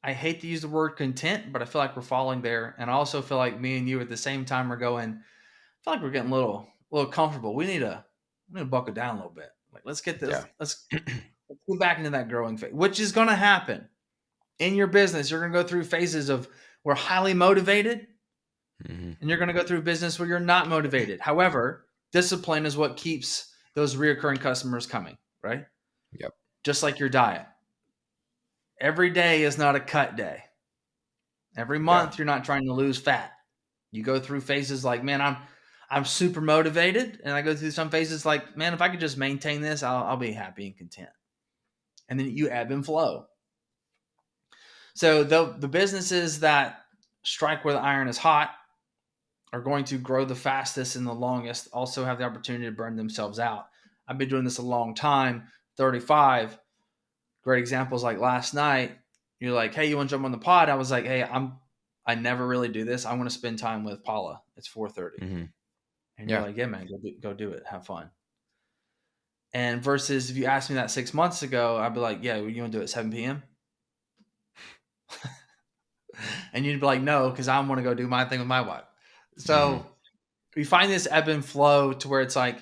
I hate to use the word content, but I feel like we're falling there. And I also feel like me and you at the same time are going, I feel like we're getting a little comfortable. We need to buckle down a little bit. Like, let's get this, Yeah. let's go back into that growing phase, which is going to happen in your business. You're going to go through phases of we're highly motivated, Mm-hmm. and you're going to go through business where you're not motivated. However, discipline is what keeps those reoccurring customers coming, right? Yep. Just like your diet. Every day is not a cut day. Every Yeah. month you're not trying to lose fat. You go through phases like, man, I'm super motivated, and I go through some phases like, man, if I could just maintain this, I'll be happy and content. And then you ebb and flow. So the businesses that strike where the iron is hot are going to grow the fastest and the longest, also have the opportunity to burn themselves out. I've been doing this a long time, 35. Great examples like last night. You're like, hey, you want to jump on the pod? I was like, hey, I never really do this. I want to spend time with Paula. It's 4:30. Mm-hmm. And you're Yeah. like, yeah, man, go do it. Have fun. And versus if you asked me that 6 months ago, I'd be like, yeah, you want to do it at 7 p.m.? And you'd be like, no, because I want to go do my thing with my wife. Mm-hmm. So we find this ebb and flow to where it's like,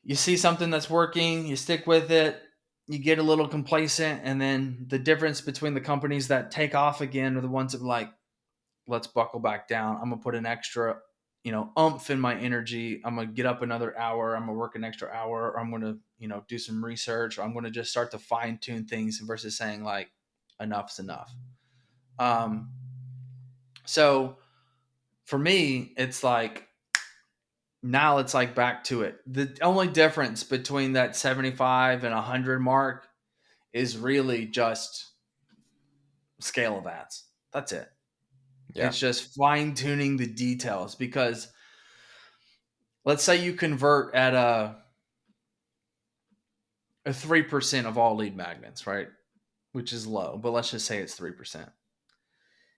you see something that's working, you stick with it, you get a little complacent, and then the difference between the companies that take off again are the ones that are like, let's buckle back down. I'm gonna put an extra, oomph in my energy. I'm gonna get up another hour. I'm gonna work an extra hour. Or I'm gonna, do some research. Or I'm gonna just start to fine tune things versus saying like, enough's enough. So for me, it's like now it's like back to it. The only difference between that 75 and 100 mark is really just scale of ads. That's it. Yeah. It's just fine tuning the details, because let's say you convert at a 3% of all lead magnets, right? Which is low, but let's just say it's 3%.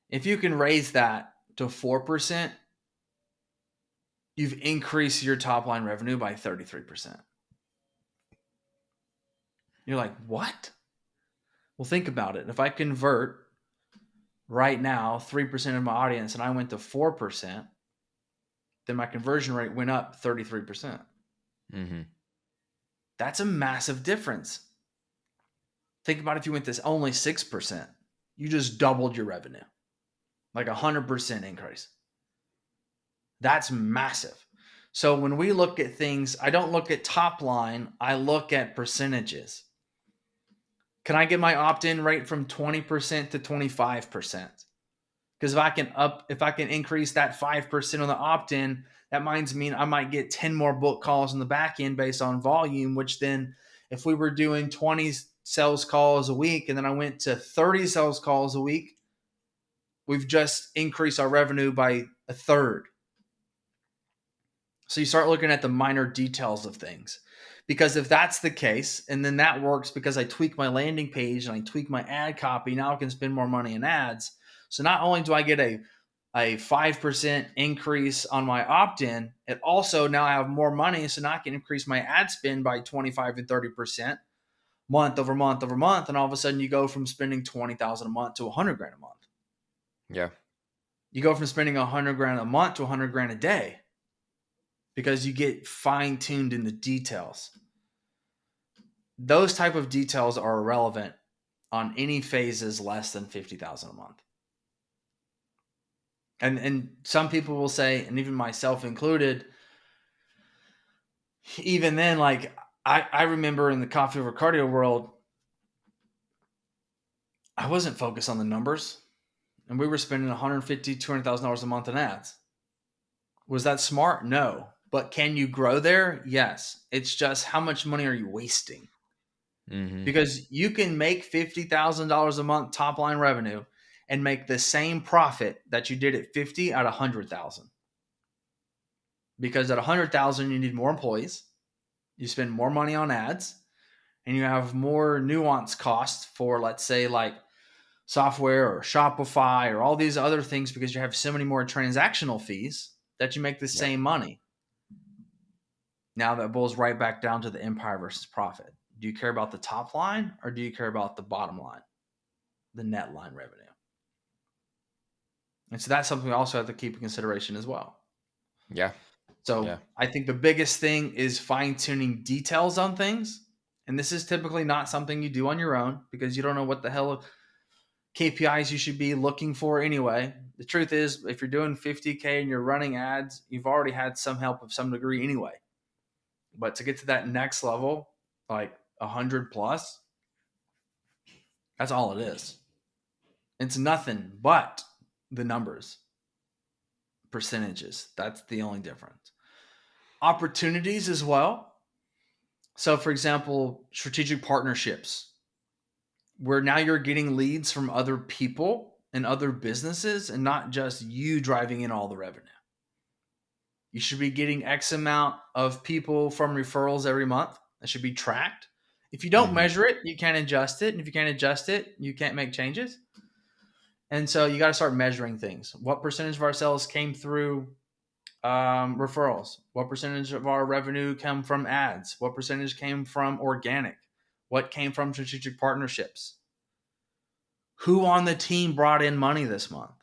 If you can raise that to 4%, you've increased your top line revenue by 33%. You're like, what? Well, think about it. If I convert right now 3% of my audience and I went to 4%, then my conversion rate went up 33%. Mm-hmm. That's a massive difference. Think about if you went this only 6%, you just doubled your revenue, like 100% increase. That's massive. So when we look at things, I don't look at top line, I look at percentages. Can I get my opt-in rate from 20% to 25%? Because if I can increase that 5% on the opt-in, that might mean I might get 10 more book calls in the back end based on volume, which then if we were doing 20 sales calls a week and then I went to 30 sales calls a week, we've just increased our revenue by a third. So you start looking at the minor details of things. Because if that's the case, and then that works because I tweak my landing page and I tweak my ad copy, now I can spend more money in ads. So not only do I get a 5% increase on my opt-in, it also now I have more money. So now I can increase my ad spend by 25 and 30% month over month over month. And all of a sudden you go from spending 20,000 a month to 100 grand a month. Yeah. You go from spending 100 grand a month to 100 grand a day, because you get fine-tuned in the details. Those type of details are irrelevant on any phases less than 50,000 a month. And some people will say, and even myself included, even then, like I remember in the coffee over cardio world, I wasn't focused on the numbers, and we were spending $150,000, $200,000 a month in ads. Was that smart? No. But can you grow there? Yes. It's just how much money are you wasting? Mm-hmm. Because you can make $50,000 a month top line revenue and make the same profit that you did at 50 at 100,000. Because at 100,000 you need more employees, you spend more money on ads, and you have more nuance costs for, let's say, like software or Shopify or all these other things, because you have so many more transactional fees that you make the Yeah. same money. Now that boils right back down to the empire versus profit. Do you care about the top line or do you care about the bottom line, the net line revenue? And so that's something we also have to keep in consideration as well. Yeah. So Yeah. I think the biggest thing is fine tuning details on things. And this is typically not something you do on your own, because you don't know what the hell KPIs you should be looking for anyway. The truth is, if you're doing 50K and you're running ads, you've already had some help of some degree anyway. But to get to that next level, like 100 plus, that's all it is. It's nothing but the numbers, percentages. That's the only difference. Opportunities as well. So, for example, strategic partnerships, where now you're getting leads from other people and other businesses and not just you driving in all the revenue. You should be getting X amount of people from referrals every month. That should be tracked. If you don't Mm-hmm. measure it, you can't adjust it. And if you can't adjust it, you can't make changes. And so you got to start measuring things. What percentage of our sales came through referrals? What percentage of our revenue came from ads? What percentage came from organic? What came from strategic partnerships? Who on the team brought in money this month?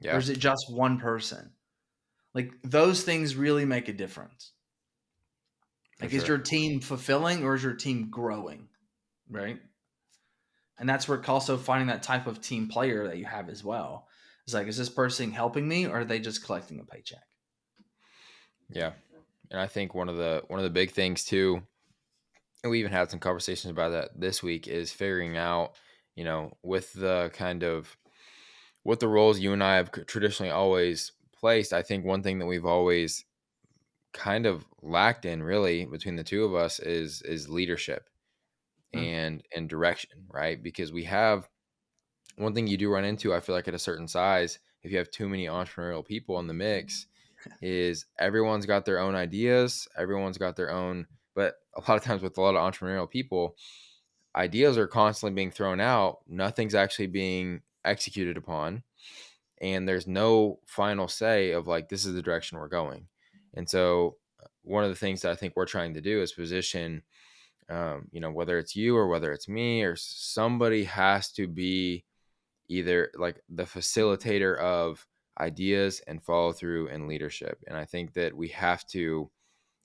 Or Yeah. is it just one person? Like, those things really make a difference. For Like, is sure. your team fulfilling or is your team growing? Right. And that's where also finding that type of team player that you have as well. It's like, is this person helping me or are they just collecting a paycheck? Yeah. And I think one of the big things too, and we even had some conversations about that this week, is figuring out, with the kind of with the roles you and I have traditionally always placed. I think one thing that we've always kind of lacked in, really, between the two of us is leadership Hmm. and direction, right? Because we have one thing you do run into, I feel like, at a certain size, if you have too many entrepreneurial people in the mix, is everyone's got their own ideas, everyone's got their own, but a lot of times with a lot of entrepreneurial people, ideas are constantly being thrown out, nothing's actually being executed upon, and there's no final say of like, this is the direction we're going. And so one of the things that I think we're trying to do is position, whether it's you or whether it's me or somebody, has to be either like the facilitator of ideas and follow through and leadership. And I think that we have to,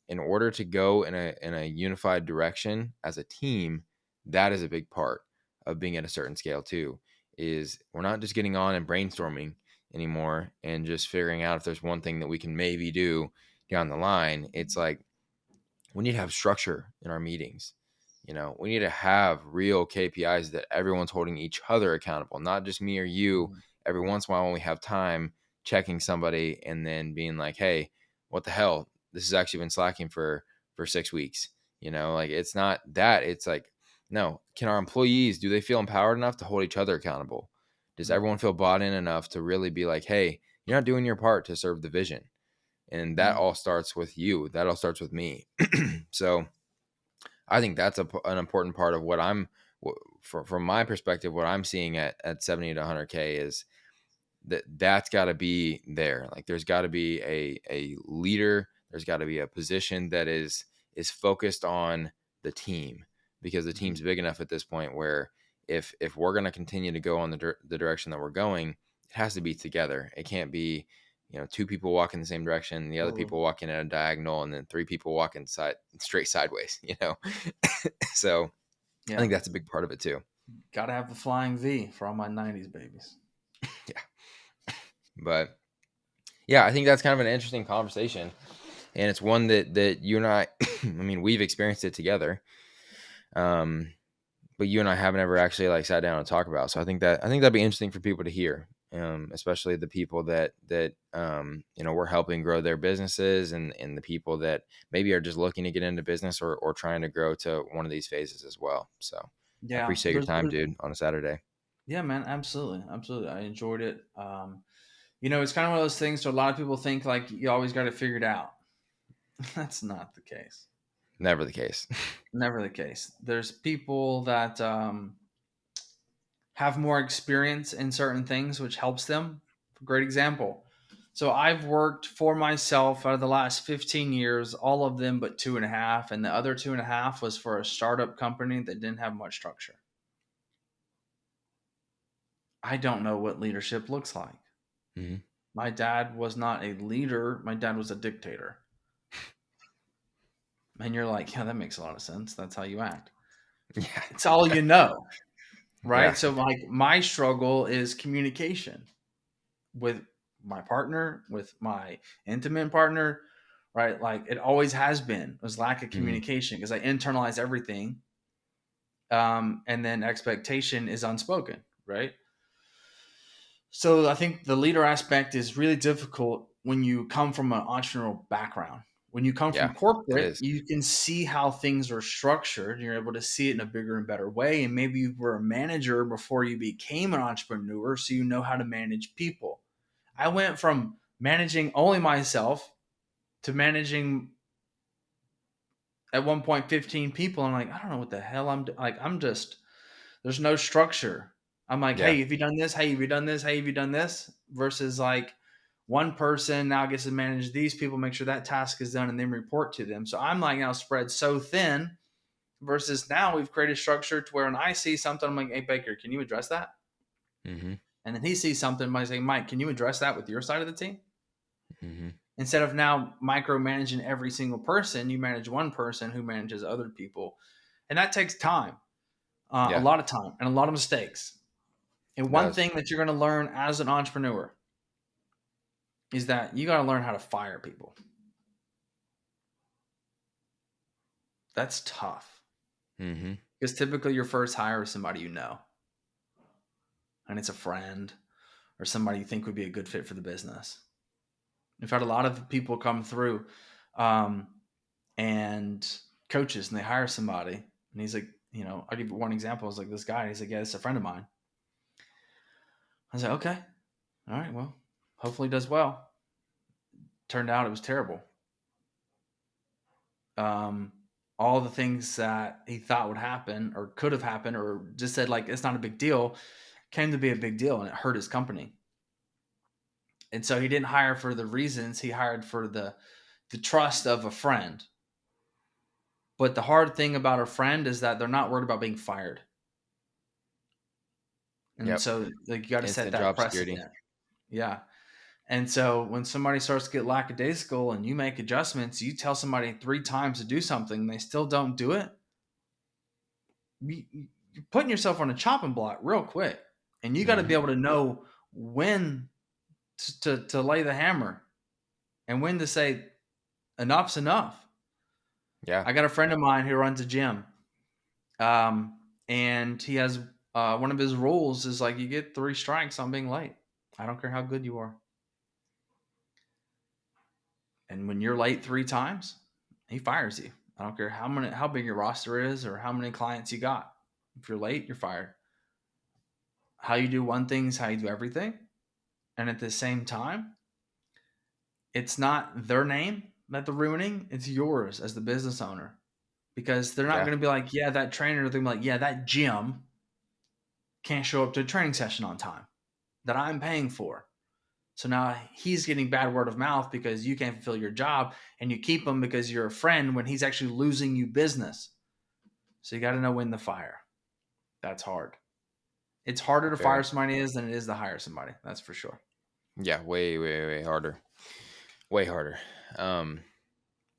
in order to go in a unified direction as a team, that is a big part. of being at a certain scale too. Is we're not just getting on and brainstorming anymore and just figuring out if there's one thing that we can maybe do down the line. It's like we need to have structure in our meetings. We need to have real KPIs that everyone's holding each other accountable, not just me or you. Mhm. Every once in a while, when we have time, checking somebody and then being like, "Hey, what the hell? This has actually been slacking for 6 weeks." Like it's not that. It's like, no. Can our employees, do they feel empowered enough to hold each other accountable? Does everyone feel bought in enough to really be like, "Hey, you're not doing your part to serve the vision"? And that Mhm. all starts with you. That all starts with me. So I think that's an important part of what from my perspective, what I'm seeing at 70 to 100K is that's got to be there. Like there's got to be a leader. There's got to be a position that is focused on the team, because the Mhm. team's big enough at this point where if we're going to continue to go on the direction that we're going, it has to be together. It can't be two people walk in the same direction, the other Totally. people walking at a diagonal, and then three people walking straight sideways. So I Yeah. think that's a big part of it too. Got to have the flying V for all my 90s babies. Yeah, but yeah, I think that's kind of an interesting conversation, and it's one that you and I, I mean, we've experienced it together, um, but you and I haven't ever actually like sat down and talked about. So I think that'd be interesting for people to hear, especially the people that we're helping grow their businesses, and the people that maybe are just looking to get into business or trying to grow to one of these phases as well. So I Yeah. appreciate your time, dude, on a Saturday. Yeah, man. Absolutely. Absolutely. I enjoyed it. It's kind of one of those things. So a lot of people think like you always got it figured out. That's not the case. Never the case. Never the case. There's people that have more experience in certain things, which helps them. Great example. So I've worked for myself out of the last 15 years, all of them but 2.5. And the other 2.5 was for a startup company that didn't have much structure. I don't know what leadership looks like. Hmm. My dad was not a leader, my dad was a dictator. And you're like, yeah, that makes a lot of sense. That's how you act. Yeah. It's all you know, right? Yeah. So like my struggle is communication with my partner, with my intimate partner, right? Like it always has been was lack of Hmm. communication because I internalize everything, and then expectation is unspoken, right? So I think the leader aspect is really difficult when you come from an entrepreneurial background. When you come from Yeah. It corporate, is. you can see how things are structured. You're able to see it in a bigger and better way. And maybe you were a manager before you became an entrepreneur, so you know how to manage people. I went from managing only myself to managing at one point 15 people. I'm like, I don't know what the hell like. I'm just, there's no structure. I'm like, Yeah. hey, have you done this? Hey, have you done this? Hey, have you done this? Versus like one person now gets to manage these people, make sure that task is done, and then report to them. So I'm like now spread so thin versus now we've created structure to where when I see something, I'm like, hey, Baker, can you address that? Hmm. And then he sees something, might say, Mike, can you address that with your side of the team? Hmm. Instead of now micromanaging every single person, you manage one person who manages other people. And that takes time, a Yeah. lot of time, and a lot of mistakes. And It one does. thing that you're going to learn as an entrepreneur is that you got to learn how to fire people. That's tough Hmm. because typically your first hire is somebody you know, and it's a friend or somebody you think would be a good fit for the business. We've had a lot of people come through, um, and coaches, and they hire somebody, and he's like, I'll give you one example. I was like, this guy, and he's like, yeah, it's a friend of mine. I was like, okay, all right, well, hopefully he does well. Turned out it was terrible. Um, all the things that he thought would happen or could have happened or just said like it's not a big deal came to be a big deal, and it hurt his company. And so he didn't hire for the reasons, he hired for the trust of a friend. But the hard thing about a friend is that they're not worried about being fired. And Yep. so like you got to set Instant that job security. precedent. Yeah. And so when somebody starts to get lackadaisical and you make adjustments, you tell somebody 3 times to do something, they still don't do it. you're putting yourself on a chopping block real quick, and you got to be Mhm. able to know when to lay the hammer and when to say enough's enough. Yeah. I got a friend of mine who runs a gym, and he has one of his rules is like you get 3 strikes on being late. I don't care how good you are, and when you're late 3 times, he fires you. I don't care how big your roster is or how many clients you got. If you're late, you're fired. How you do one thing is how you do everything, and at the same time, it's not their name that they're ruining; it's yours as the business owner. Because they're not Yeah. going to be like, yeah, that trainer. They're going to be like, yeah, that gym can't show up to a training session on time that I'm paying for. So now he's getting bad word of mouth because you can't fulfill your job, and you keep him because you're a friend when he's actually losing you business. So you got to know when to fire. That's hard. It's harder to fire Very. somebody than it is to hire somebody. That's for sure. Yeah. Way, way, way harder. Way harder. Um,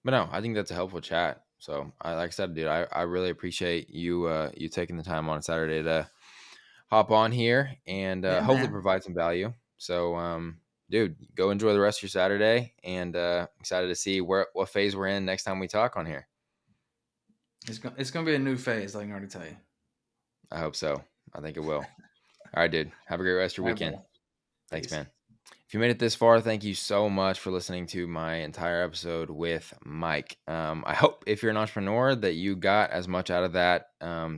but no, I think that's a helpful chat. So like I said, dude, I really appreciate you you taking the time on Saturday to hop on here and Yeah, hopefully man. provide some value. So dude, go enjoy the rest of your Saturday and excited to see what phase we're in next time we talk on here. It's gonna be a new phase. I can already tell you. I hope so. I think it will. All right, dude. Have a great rest of your All right, weekend. brother. Thanks, Peace. man. If you made it this far, thank you so much for listening to my entire episode with Mike. I hope if you're an entrepreneur that you got as much out of that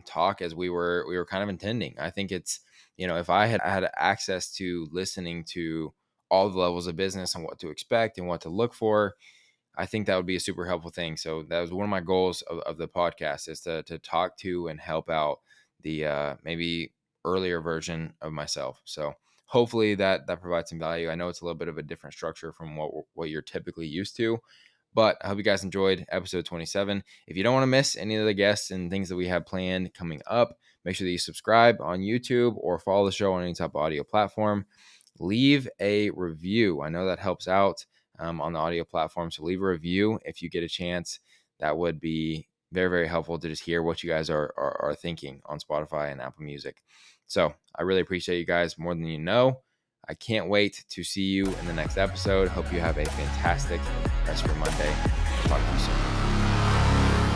talk as we were kind of intending. I think it's, if I had access to listening to all the levels of business and what to expect and what to look for, I think that would be a super helpful thing. So that was one of my goals of the podcast, is to talk to and help out the maybe earlier version of myself. So hopefully that provides some value. I know it's a little bit of a different structure from what you're typically used to, but I hope you guys enjoyed episode 27. If you don't want to miss any of the guests and things that we have planned coming up, make sure that you subscribe on YouTube or follow the show on any type of audio platform. Leave a review. I know that helps out on the audio platform. So leave a review if you get a chance. That would be very, very helpful to just hear what you guys are thinking on Spotify and Apple Music. So I really appreciate you guys more than you know. I can't wait to see you in the next episode. Hope you have a fantastic rest of your Monday. Talk to you soon.